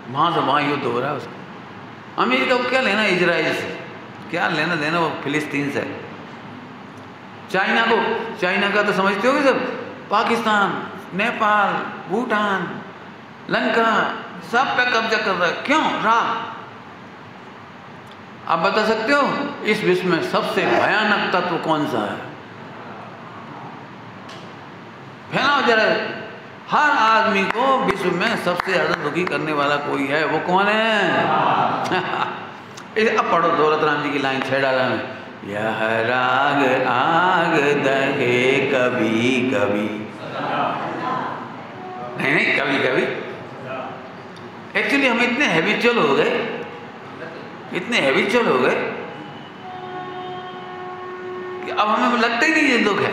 वहाँ से वहाँ युद्ध हो रहा है उसका। अमेरिका को क्या लेना इजराइल से? क्या लेना देना वो फिलिस्तीन से? चाइना का तो समझते होगे सब, पाकिस्तान, नेपाल, भूटान, लंका, सब पे कब्जा कर रहा है। क्यों? राग। आप बता सकते हो इस विश्व में सबसे भयानक तत्व कौन सा है? फैलाओ जरा। हर आदमी को विश्व में सबसे ज्यादा दुखी करने वाला कोई है, वो कौन है? अब पढ़ो दौलत राम जी की लाइन 6 डाला में, यह राग आग दहे कभी कभी, नहीं कभी कभी। एक्चुअली हम इतने हैबिचुअल हो गए कि अब हमें लगता ही नहीं ये दुख है।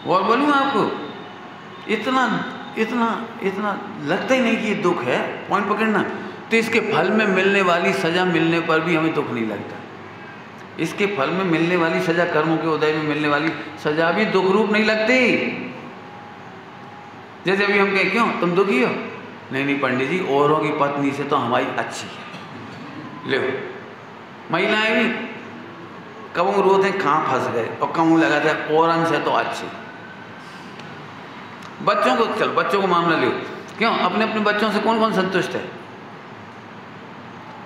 और बोलूँ आपको, इतना लगता ही नहीं कि ये दुख है। पॉइंट पकड़ना। तो इसके फल में मिलने वाली सजा मिलने पर भी हमें दुख नहीं लगता। इसके फल में मिलने वाली सजा, कर्मों के उदय में मिलने वाली सजा भी दुख रूप नहीं लगती। जैसे अभी हम कहें क्यों तुम दुखी हो? नहीं पंडित जी, औरों की पत्नी से तो हमारी अच्छी है। ले महिलाएं भी कबू रोते हैं कहाँ फंस गए, और कबू लगाते हैं औरन से तो अच्छी। बच्चों को, चलो बच्चों को मामला लो, क्यों अपने अपने बच्चों से कौन कौन संतुष्ट है?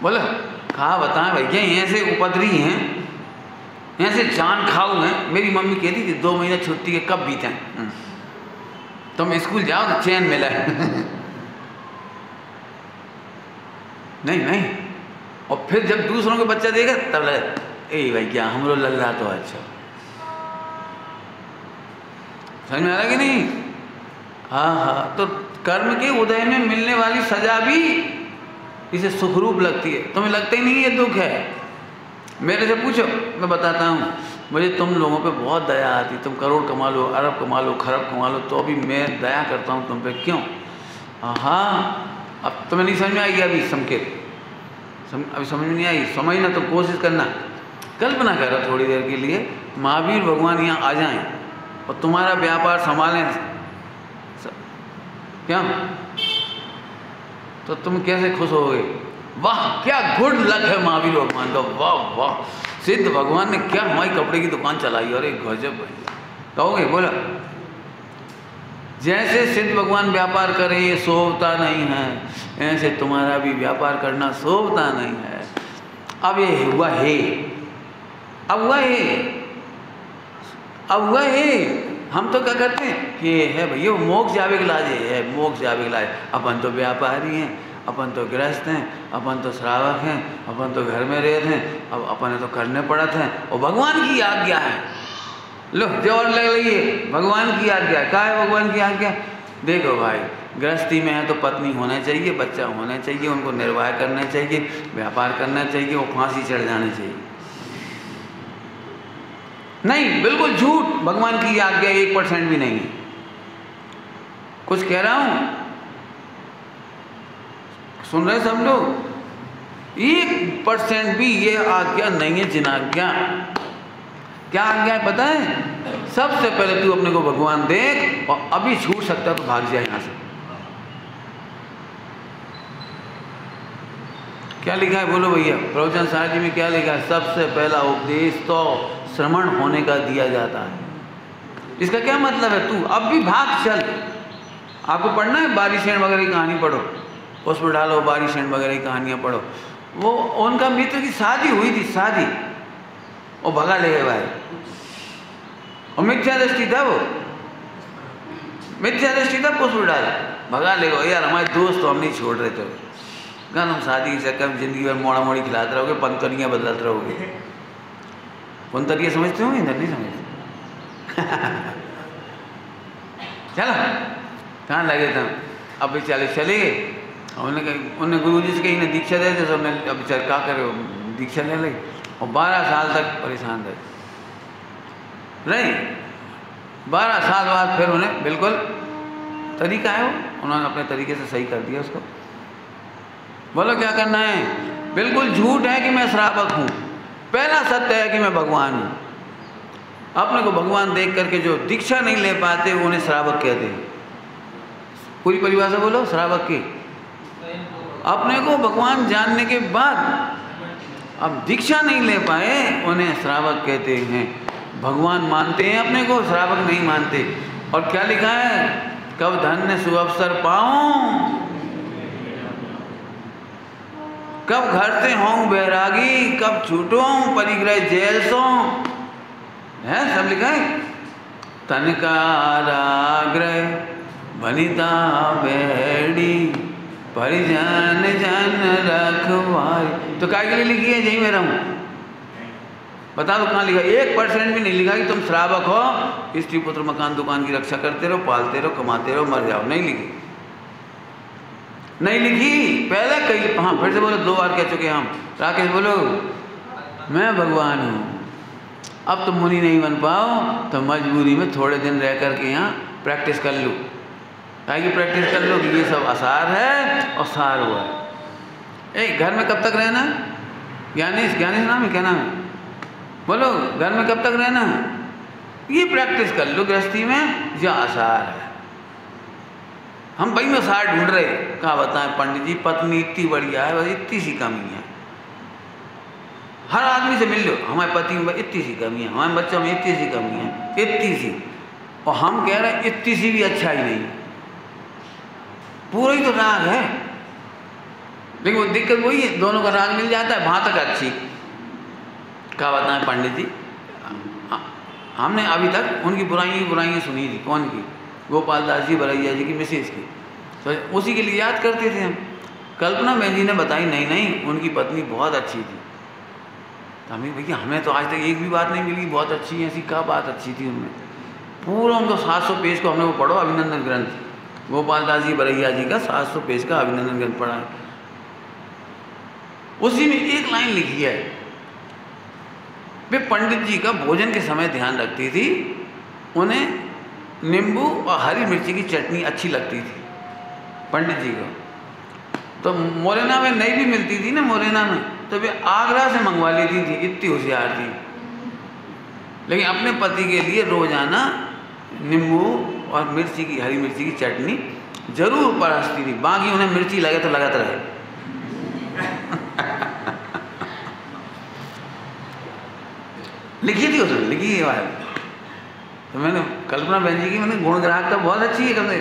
बोला कहा बताएं भैया, ऐसे उपद्री हैं, ऐसे जान खाऊ हैं। मेरी मम्मी कहती थी 2 महीने छुट्टी के कब बीते, तुम स्कूल जाओ तो चैन मिला है। नहीं नहीं, और फिर जब दूसरों के बच्चा देखा तब लगे ए भैया हमरो लल्ला तो अच्छा। समझ में आ रहा कि नहीं? हाँ हाँ, तो कर्म के उदय में मिलने वाली सजा भी इसे सुखरूप लगती है। तुम्हें लगता ही नहीं ये दुख है। मेरे से पूछो, मैं बताता हूँ। मुझे तुम लोगों पे बहुत दया आती। तुम करोड़ कमा लो, अरब कमा लो, खरब कमा लो, तो अभी मैं दया करता हूँ तुम पे। क्यों? हाँ, अब तुम्हें नहीं समझ में आएगी अभी संकेत, अभी समझ में नहीं आई। समझना तो कोशिश करना। कल्पना करो थोड़ी देर के लिए महावीर भगवान यहाँ आ जाएं और तुम्हारा व्यापार संभालें, क्या तो तुम कैसे खुश होगे? वाह क्या गुड लक है महावीर भगवान का, वाह वाह, सिद्ध भगवान ने क्या हमारी कपड़े की दुकान चलाई, अरे गजब कहोगे। बोला जैसे सिद्ध भगवान व्यापार करे ये शोभता नहीं है, ऐसे तुम्हारा भी व्यापार करना शोभता नहीं है। अब ये हुआ है, अब हुआ है, अब हुआ है। हम तो क्या करते हैं, ये है भैया मोक्ष जावे के लाज है, मोक्ष जावे के लाज। अपन तो व्यापारी हैं, अपन तो गृहस्थ हैं, अपन तो श्रावक हैं, अपन तो घर में रहते हैं, अब अपन तो करने पड़ते हैं, और भगवान की आज्ञा है। लो जोर लग रही है, भगवान की आज्ञा। क्या है भगवान की आज्ञा? देखो भाई, गृहस्थी में है तो पत्नी होना चाहिए, बच्चा होना चाहिए, उनको निर्वाह करना चाहिए, व्यापार करना चाहिए, वो फांसी चढ़ जाना चाहिए। नहीं, बिल्कुल झूठ। भगवान की आज्ञा 1% भी नहीं है। कुछ कह रहा हूं, सुन रहे सब लोग? 1% भी ये आज्ञा नहीं है जिनाज्ञा। क्या आज्ञा है पता है? सबसे पहले तू अपने को भगवान देख, और अभी छूट सकता तो भाग जाए यहां से। क्या लिखा है बोलो भैया? प्रवचन सार जी में क्या लिखा है? सबसे पहला उपदेश तो श्रवण होने का दिया जाता है। इसका क्या मतलब है? तू अब भी भाग चल। आपको पढ़ना है बारिशेन वगैरह की कहानी पढ़ो, उसमें डालो बारिशेन वगैरह की कहानियाँ पढ़ो। वो उनका मित्र की शादी हुई थी, शादी, और भगा ले गए भाई, और मिथ्या दृष्टि था, वो मिथ्या दृष्टि था, पुष्प डाल भगा ले गए। यार हमारे दोस्त तो हम नहीं छोड़ रहे थे, गाना शादी के चक्कर में जिंदगी भर मोड़ा मोड़ी खिलाते रहोगे, पंतनियाँ बदलते रहोगे। पंतनियाँ समझते हो? इधर नहीं समझते। चलो कहाँ लगे थे? अब बेचारे चले गए। उन्हें गुरु जी से कहीं ने दीक्षा दे दी, तो हमने अब बेचारे क्या करे, दीक्षा ले ली, और 12 साल तक परेशान रहे। 12 साल बाद फिर उन्हें बिल्कुल तरीका है, वो उन्होंने अपने तरीके से सही कर दिया उसको। बोलो क्या करना है? बिल्कुल झूठ है कि मैं श्रावक हूँ। पहला सत्य है कि मैं भगवान हूँ। अपने को भगवान देख करके जो दीक्षा नहीं ले पाते उन्हें श्रावक कहते हैं। पूरी परिभाषा बोलो श्रावक की। अपने को भगवान जानने के बाद अब दीक्षा नहीं ले पाए उन्हें श्रावक कहते हैं। भगवान मानते हैं अपने को, श्रावक नहीं मानते। और क्या लिखा है? कब धन्य सुअवसर पाऊं, कब घर से हों बैरागी, कब छूटूं परिग्रह जेल सो, है सब लिखा है। तनकाराग्रह वनिता बेड़ी परिजन जन रखवारी। तो क्या के लिए लिखी है? यही में रहूं। बता दो कहाँ लिखा? 1% भी नहीं लिखा कि तुम श्रावक हो, स्त्री पुत्र मकान दुकान की रक्षा करते रहो, पालते रहो, कमाते रहो, मर जाओ। नहीं लिखी, नहीं लिखी। पहले कही, हाँ फिर से बोलो, 2 बार कह चुके हम। राकेश बोलो, मैं भगवान हूँ। अब तुम मुनि नहीं बन पाओ तो मजबूरी में थोड़े दिन रह करके यहाँ प्रैक्टिस कर लो। ताकि प्रैक्टिस कर लो कि ये सब आसार है और सार हुआ है। घर में कब तक रहना? ज्ञानेश, ज्ञानेश नाम है, क्या नाम है? बोलो, घर में कब तक रहना? ये प्रैक्टिस कर लो गृहस्थी में, जो आसार है। हम भाई में सार ढूंढ रहे, क्या बताएं पंडित जी, पत्नी इतनी बढ़िया है, बस इतनी सी कमी है। हर आदमी से मिल लो, हमारे पति में इतनी सी कमी है, हमारे बच्चों में इतनी सी कमी है, इतनी सी। और हम कह रहे हैं इतनी सी भी अच्छा ही नहीं, पूरा ही तो राग है। लेकिन वो दिक्कत वही है, दोनों का राग मिल जाता है, वहाँ तक अच्छी। क्या बताएं पंडित जी, हमने अभी तक उनकी बुराइयाँ सुनी थी। कौन की? गोपाल दास जी बरैया जी की मिसेज की। तो उसी के लिए याद करते थे हम। कल्पना बहन जी ने बताई नहीं उनकी पत्नी बहुत अच्छी थी। तो हमें भैया हमें तो आज तक एक भी बात नहीं मिली बहुत अच्छी है, ऐसी क्या बात अच्छी थी उनमें। पूरा उनको 700 पेज को हमने वो पढ़ो अभिनंदन ग्रंथ, गोपाल दास जी बरैया जी का 700 पेज का अभिनंदन ग्रंथ पढ़ा है। उसी में एक लाइन लिखी है, वे पंडित जी का भोजन के समय ध्यान रखती थी, उन्हें नींबू और हरी मिर्ची की चटनी अच्छी लगती थी पंडित जी को। तो मोरेना में नहीं भी मिलती थी ना, मोरेना में, तो वे आगरा से मंगवा लेती थी, इतनी होशियार थी। लेकिन अपने पति के लिए रोजाना नींबू और मिर्ची की, हरी मिर्ची की चटनी जरूर परसती थी। बाकी उन्हें मिर्ची लगे तो लगाते रहे। लिखी थी उसने, लिखी है बात। तो मैंने कल्पना बहन जी की मैंने गुण ग्राहकता बहुत अच्छी है, कहते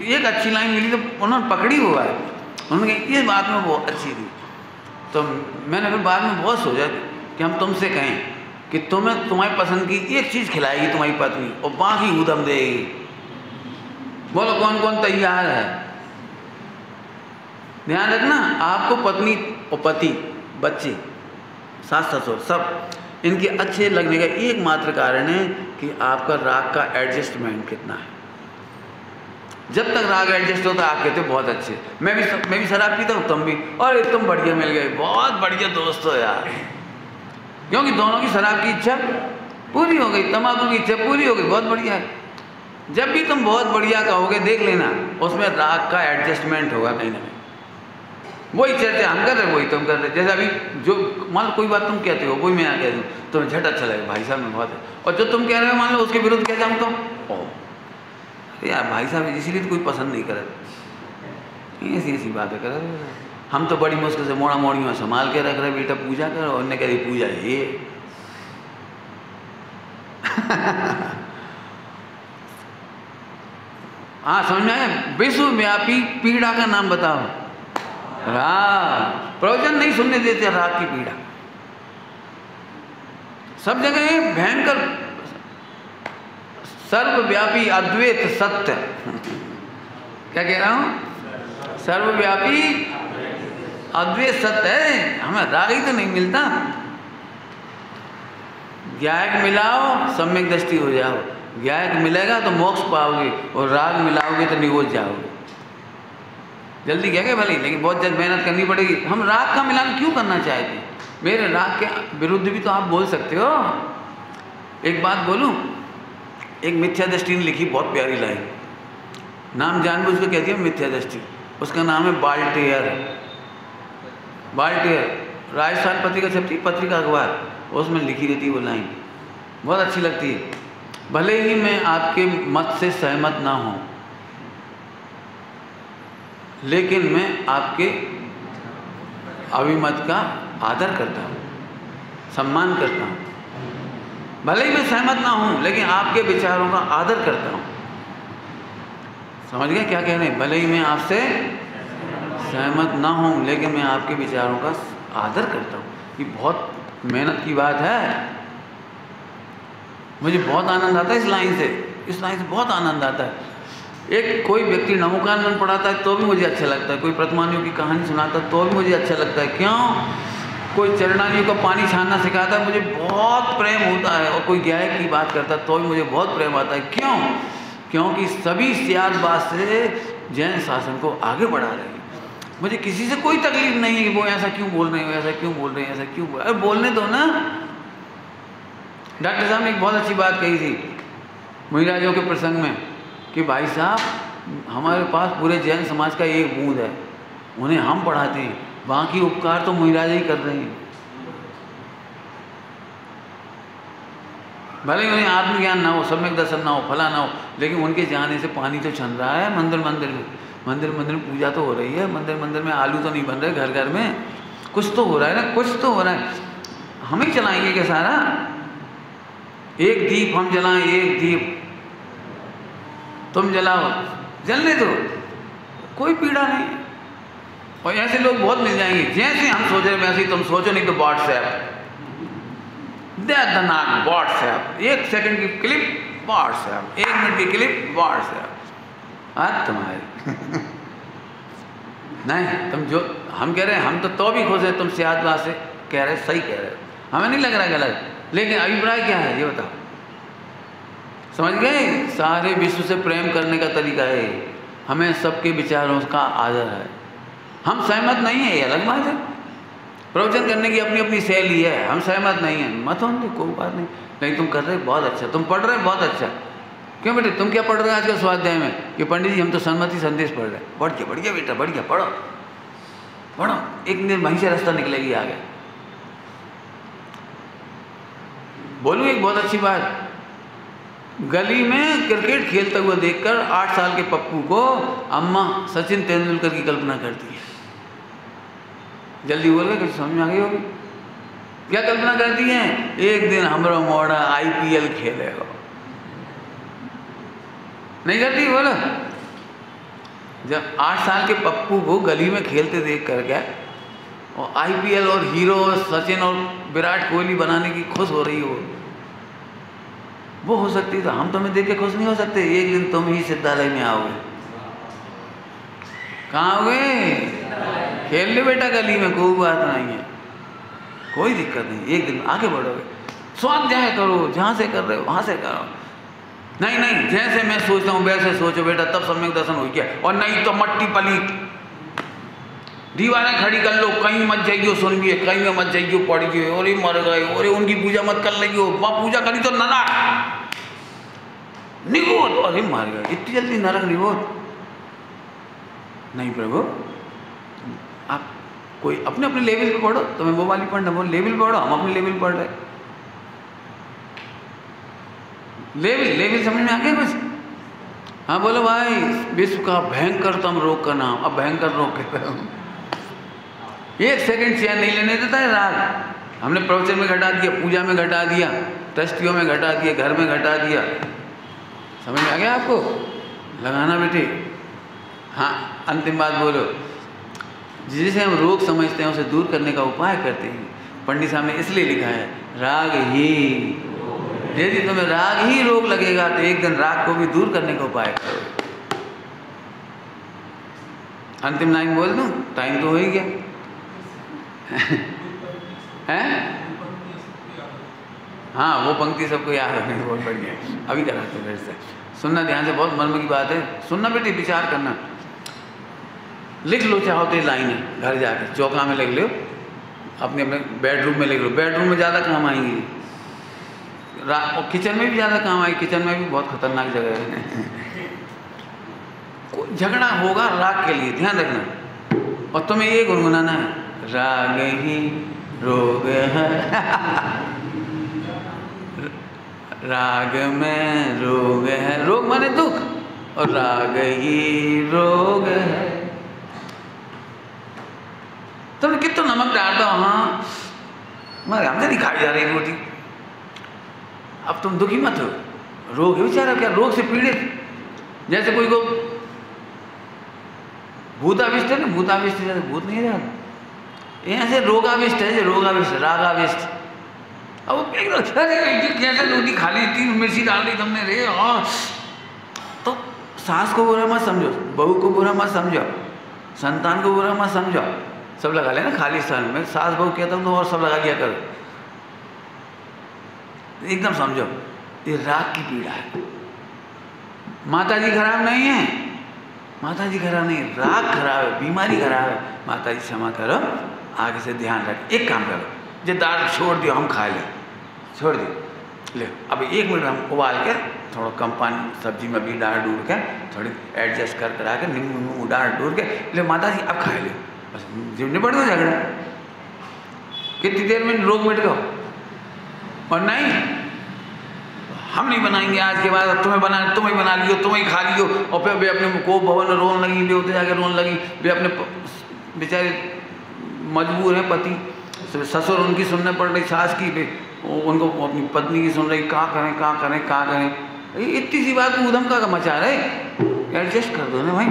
एक अच्छी लाइन मिली तो उन्होंने पकड़ी हुआ है। उन्होंने कहा ये बात में बहुत अच्छी थी। तो मैंने फिर बाद में बहुत सोचा कि हम तुमसे कहें कि तुम्हें तुम्हारी पसंद की एक चीज़ खिलाएगी तुम्हारी पत्नी और बाकी उदम देगी। बोलो कौन कौन तैयार है? ध्यान रखना, आपको पत्नी और पति, बच्चे, सास ससुर सब इनके अच्छे लगने का एकमात्र कारण है कि आपका राग का एडजस्टमेंट कितना है। जब तक राग एडजस्ट होता है आप कहते हो बहुत अच्छे। मैं भी शराब पीता हूँ, तुम भी, और तुम बढ़िया मिल गए, बहुत बढ़िया दोस्त हो यार। क्योंकि दोनों की शराब की इच्छा पूरी हो गई, तंबाकू की इच्छा पूरी हो गई, बहुत बढ़िया है। जब भी तुम बहुत बढ़िया कहोगे देख लेना उसमें राग का एडजस्टमेंट होगा कहीं ना कहीं। वही चर्चा हम कर रहे वही तुम कर रहे। जैसे अभी जो मान लो कोई बात तुम कहते हो वही मैं यहाँ कह दूँ तो झट अच्छा लगेगा, भाई साहब में बहुत है। और जो तुम कह रहे हो मान लो उसके विरुद्ध कह जाऊँ तो यार भाई साहब इसीलिए तो कोई पसंद नहीं करे, ऐसी बातें कर रहे। हम तो बड़ी मुश्किल से मोड़ा मोड़ियों संभाल के रख रहे, बेटा पूजा करो, और उन्हें कह रही पूजा ये। हाँ समझ में आया? विश्वव्यापी पीड़ा का नाम बताओ। राग। प्रवचन नहीं सुनने देते राग की पीड़ा, सब जगह भयंकर सर्वव्यापी अद्वैत सत्य। क्या कह रहा हूं? सर्वव्यापी अद्वैत सत्य है, हमें राग ही तो नहीं मिलता। ज्ञायक मिलाओ सम्यक दृष्टि हो जाओ, ज्ञायक मिलेगा तो मोक्ष पाओगे, और राग मिलाओगे तो निगोज जाओगे। जल्दी क्या भले, लेकिन बहुत जल्द मेहनत करनी पड़ेगी। हम राग का मिलान क्यों करना चाहते? मेरे राग के विरुद्ध भी तो आप बोल सकते हो। एक बात बोलूं, एक मिथ्या दृष्टि ने लिखी बहुत प्यारी लाइन, नाम जानबूझ के कहती है मिथ्या दृष्टि, उसका नाम है बाल्टेयर। बाल्टेयर राजस्थान पत्रिका छपती, पत्रिका अखबार, उसमें लिखी रहती है वो लाइन, बहुत अच्छी लगती है। भले ही मैं आपके मत से सहमत ना हूँ, लेकिन मैं आपके अभिमत का आदर करता हूँ, सम्मान करता हूँ। भले ही मैं सहमत ना हूँ लेकिन आपके विचारों का आदर करता हूँ। समझ गए क्या कह रहे हैं? भले ही मैं आपसे सहमत ना हूँ लेकिन मैं आपके विचारों का आदर करता हूँ। ये बहुत मेहनत की बात है। मुझे बहुत आनंद आता है इस लाइन से बहुत आनंद आता है। एक कोई व्यक्ति नमोकान मन पढ़ाता है तो भी मुझे अच्छा लगता है, कोई प्रतिमानियों की कहानी सुनाता है तो भी मुझे अच्छा लगता है। क्यों? कोई चरणानियों का पानी छानना सिखाता है, मुझे बहुत प्रेम होता है। और कोई गायक की बात करता है तो भी मुझे बहुत प्रेम आता है। क्यों? क्योंकि सभी सियादबाज से जैन शासन को आगे बढ़ा रहे हैं। मुझे किसी से कोई तकलीफ नहीं है कि वो ऐसा क्यों बोल रहे हैं, ऐसा क्यों बोल रहे हैं, ऐसा क्यों बोल रहे हैं। बोलने दो ना। डॉक्टर साहब ने एक बहुत अच्छी बात कही थी मुनिराजों के प्रसंग में कि भाई साहब हमारे पास पूरे जैन समाज का एक बूंद है, उन्हें हम पढ़ाते हैं, बाकी उपकार तो मुनिराज ही कर रहे हैं। भले ही उन्हें आत्मज्ञान ना हो, सम्यक दर्शन ना हो, फला ना हो, लेकिन उनके जाने से पानी तो छन रहा है मंदिर में पूजा तो हो रही है, मंदिर में आलू तो नहीं बन रहे, घर घर में कुछ तो हो रहा है ना, कुछ तो हो रहा है। हम ही चलाएंगे क्या सारा? एक दीप हम जलाएं, एक दीप तुम जलाओ, जलने दो, कोई पीड़ा नहीं। और ऐसे लोग बहुत मिल जाएंगे, जैसे हम सोच रहे वैसे ही तुम सोचो, नहीं तो व्हाट्सएप दर्दनाक व्हाट्सएप, 1 सेकंड की क्लिप व्हाट्सएप, 1 मिनट की क्लिप व्हाट्सएप। आज तुम्हारी नहीं, तुम जो हम कह रहे हैं, हम तो भी खुश है, तुम सियाद बात से कह रहे, सही कह रहे, हमें नहीं लग रहा गलत, लेकिन अभिप्राय क्या है ये बताओ। समझ गए? सारे विश्व से प्रेम करने का तरीका है, हमें सबके विचारों का आदर है, हम सहमत नहीं है, ये अलग बात है। प्रवचन करने की अपनी अपनी शैली है, हम सहमत नहीं है, मत होने कोई बात नहीं, लेकिन तुम कर रहे बहुत अच्छा, तुम पढ़ रहे बहुत अच्छा। क्यों बेटे, तुम क्या पढ़ रहे हो आजकल स्वाध्याय में कि पंडित जी हम तो सन्मति संदेश पढ़ रहे हैं? बढ़िया बेटा, बढ़िया पढ़ो पढ़ो, एक दिन वहीं से रास्ता निकलेगी आगे। बोलूँ एक बहुत अच्छी बात, गली में क्रिकेट खेलता हुआ देखकर 8 साल के पप्पू को अम्मा सचिन तेंदुलकर की कल्पना करती है। जल्दी बोल गए, कुछ समझ में आ गई होगी क्या कल्पना करती है? एक दिन हमारा मोड़ा IPL खेलेगा, नहीं करती? बोलो, जब 8 साल के पप्पू को गली में खेलते देख कर क्या और IPL और हीरो सचिन और विराट कोहली बनाने की खुश हो रही हो, वो हो सकती, तो हम तुम्हें देख के खुश नहीं हो सकते? एक दिन तुम ही सिद्धालय में आओगे। कहाँ आओगे? खेल लो बेटा गली में, कोई बात नहीं है, कोई दिक्कत नहीं, एक दिन आगे बढ़ोगे। स्वाध्याय करो, जहाँ से कर रहे हो वहाँ से करो। नहीं, जैसे मैं सोचता हूँ वैसे सोचो बेटा, तब सम्यक दर्शन हो गया। और नहीं तो मट्टी पली दीवारें खड़ी कर लो, कहीं मत जाइयो सुन भी, कहीं में मत जाइयो पड़ गए, और मर गए, और उनकी पूजा मत कर लगी, वहाँ पूजा करी तो नरक निगोद, अरे मार गए, इतनी जल्दी नरक निगोद? नहीं प्रभु, आप कोई अपने अपने लेवल पे पढ़ो, तुम्हें वो वाली पढ़ना, वो लेवल पढ़ो, हम अपने लेवल पढ़ रहे। लेवल समझ में आ गया कुछ? हाँ बोलो भाई, विश्व का भयंकरतम रोग का नाम, अब भयंकर रोग कहते हैं। 1 सेकंड चैन नहीं लेने देता है राग। हमने प्रवचन में घटा दिया, पूजा में घटा दिया, ट्रस्टियों में घटा दिया, घर में घटा दिया। समझ में आ गया आपको? लगाना बेटे। हाँ, अंतिम बात बोलो, जिसे हम रोग समझते हैं उसे दूर करने का उपाय करते हैं। पंडित साहब ने इसलिए लिखा है राग ही, यदि तुम्हें राग ही रोग लगेगा तो एक दिन राग को भी दूर करने का उपाय करो। अंतिम लाइन बोल दूं? टाइम तो हो ही गया है? हाँ, वो पंक्ति सबको याद है, बहुत बढ़िया, अभी कराते फिर से। सुनना ध्यान से, बहुत मर्म की बात है, सुनना बेटी, विचार करना, लिख लो चाहो तो लाइन है, घर जाके चौका में लिख लो, अपने अपने बेडरूम में लिख लो, बेडरूम में ज़्यादा काम आएंगी, और किचन में भी ज़्यादा काम आएगी, किचन में भी बहुत खतरनाक जगह है। झगड़ा होगा राग के लिए, ध्यान रखना, और तुम्हें ये गुनगुनाना है, राग ही रोग है राग में रोग है, रोग माने दुख, और राग ही रोग है। तुमने कितना नमक डाल दो, हाँ मगर हमसे नहीं खाई जा रही रोटी, अब तुम दुखी मत हो, रोग है बेचारा, क्या रोग से पीड़ित, जैसे कोई को भूताविष्ट है ना, भूताविष्ट जैसे भूत नहीं रहा, ऐसे रोगाविष्ट है, रोगाविष्ट, रागाविष्ट। अब कैसे रोटी खा ली, 3 मिर्ची डाल दी तुमने रे, और तो सास को बुरा मत समझो, बहू को बुरा मत समझो, संतान को बुरा मत समझो, सब लगा लेना खाली स्थान में, सास बहू कहता हूँ तो और सब लगा लिया करो, एकदम समझो ये राग की पीड़ा है। माता जी खराब नहीं है, माता जी खराब नहीं है, राग खराब है, बीमारी खराब है, माता जी क्षमा करो, आगे से ध्यान रख। एक काम करो, जो दाल छोड़ दियो, हम खा लें, छोड़ दियो, ले अब 1 मिनट हम उबाल के थोड़ा कम पानी सब्जी में भी डाल डूर के थोड़ी एडजस्ट कर करा के नींबू डाल डूर के ले माता जी अब खा लो, बस निपट दो झगड़ा, कितनी देर में रोग मिट गो। और नहीं, हम नहीं बनाएंगे आज के बाद, तुम्हें बना लियो, तुम्हें खा लियो, और फिर वे अपने को भवन रोन लगी, वे उधर जाके रोन लगी, वे अपने बेचारे मजबूर हैं, पति ससुर उनकी सुनने पड़ रही, सास की, उनको अपनी पत्नी की सुन रही, कहाँ करें, इतनी सी बात को उधम का मचा रहे, एडजस्ट कर दो ना भाई,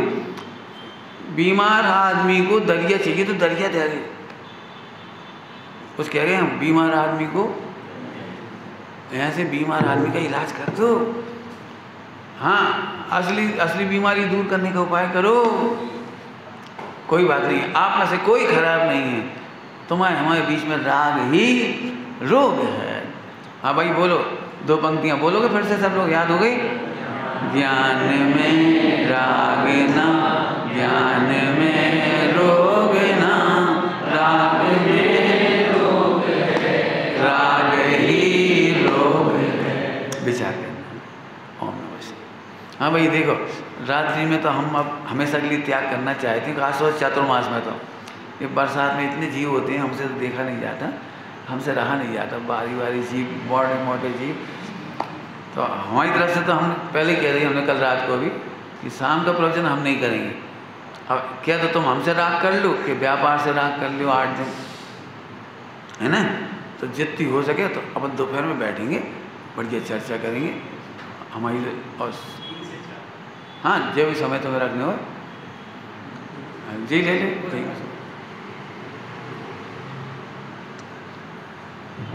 बीमार आदमी को दरिया चाहिए तो दरिया दे रहे, कुछ कह रहे हैं हम, बीमार आदमी को यहाँ से बीमार आदमी का इलाज कर दो। हाँ, असली बीमारी दूर करने का उपाय करो। कोई बात नहीं, आप में से कोई खराब नहीं है, तुम्हारे हमारे बीच में राग ही रोग है। हाँ भाई बोलो, 2 पंक्तियाँ बोलोगे फिर से सब लोग, याद हो गई? ज्ञान में राग ना, ज्ञान में रोग ना, राग में रोग है, राग ही रोग है। विचार करना। ओम नमः शिवाय। हाँ भाई देखो, रात्रि में तो हम अब हमेशा के लिए त्याग करना चाहते हैं, खासतौर चातुर्मास में तो ये बरसात में इतने जीव होते हैं, हमसे तो देखा नहीं जाता, हमसे रहा नहीं जाता, बारी बारी जीव, बड़े मोटे जीव। तो हमारी तरफ से तो हम पहले कह रहे हैं, हमने कल रात को भी, कि शाम का प्रवचन हम नहीं करेंगे। अब क्या तो तुम हमसे राग कर लो कि व्यापार से राग कर लो 8 दिन, है ना? तो जितनी हो सके तो अपन दोपहर में बैठेंगे, बढ़िया चर्चा करेंगे हमारी। और हाँ, जो भी समय तुम्हें रखने हो जी ले लो, ठीक है।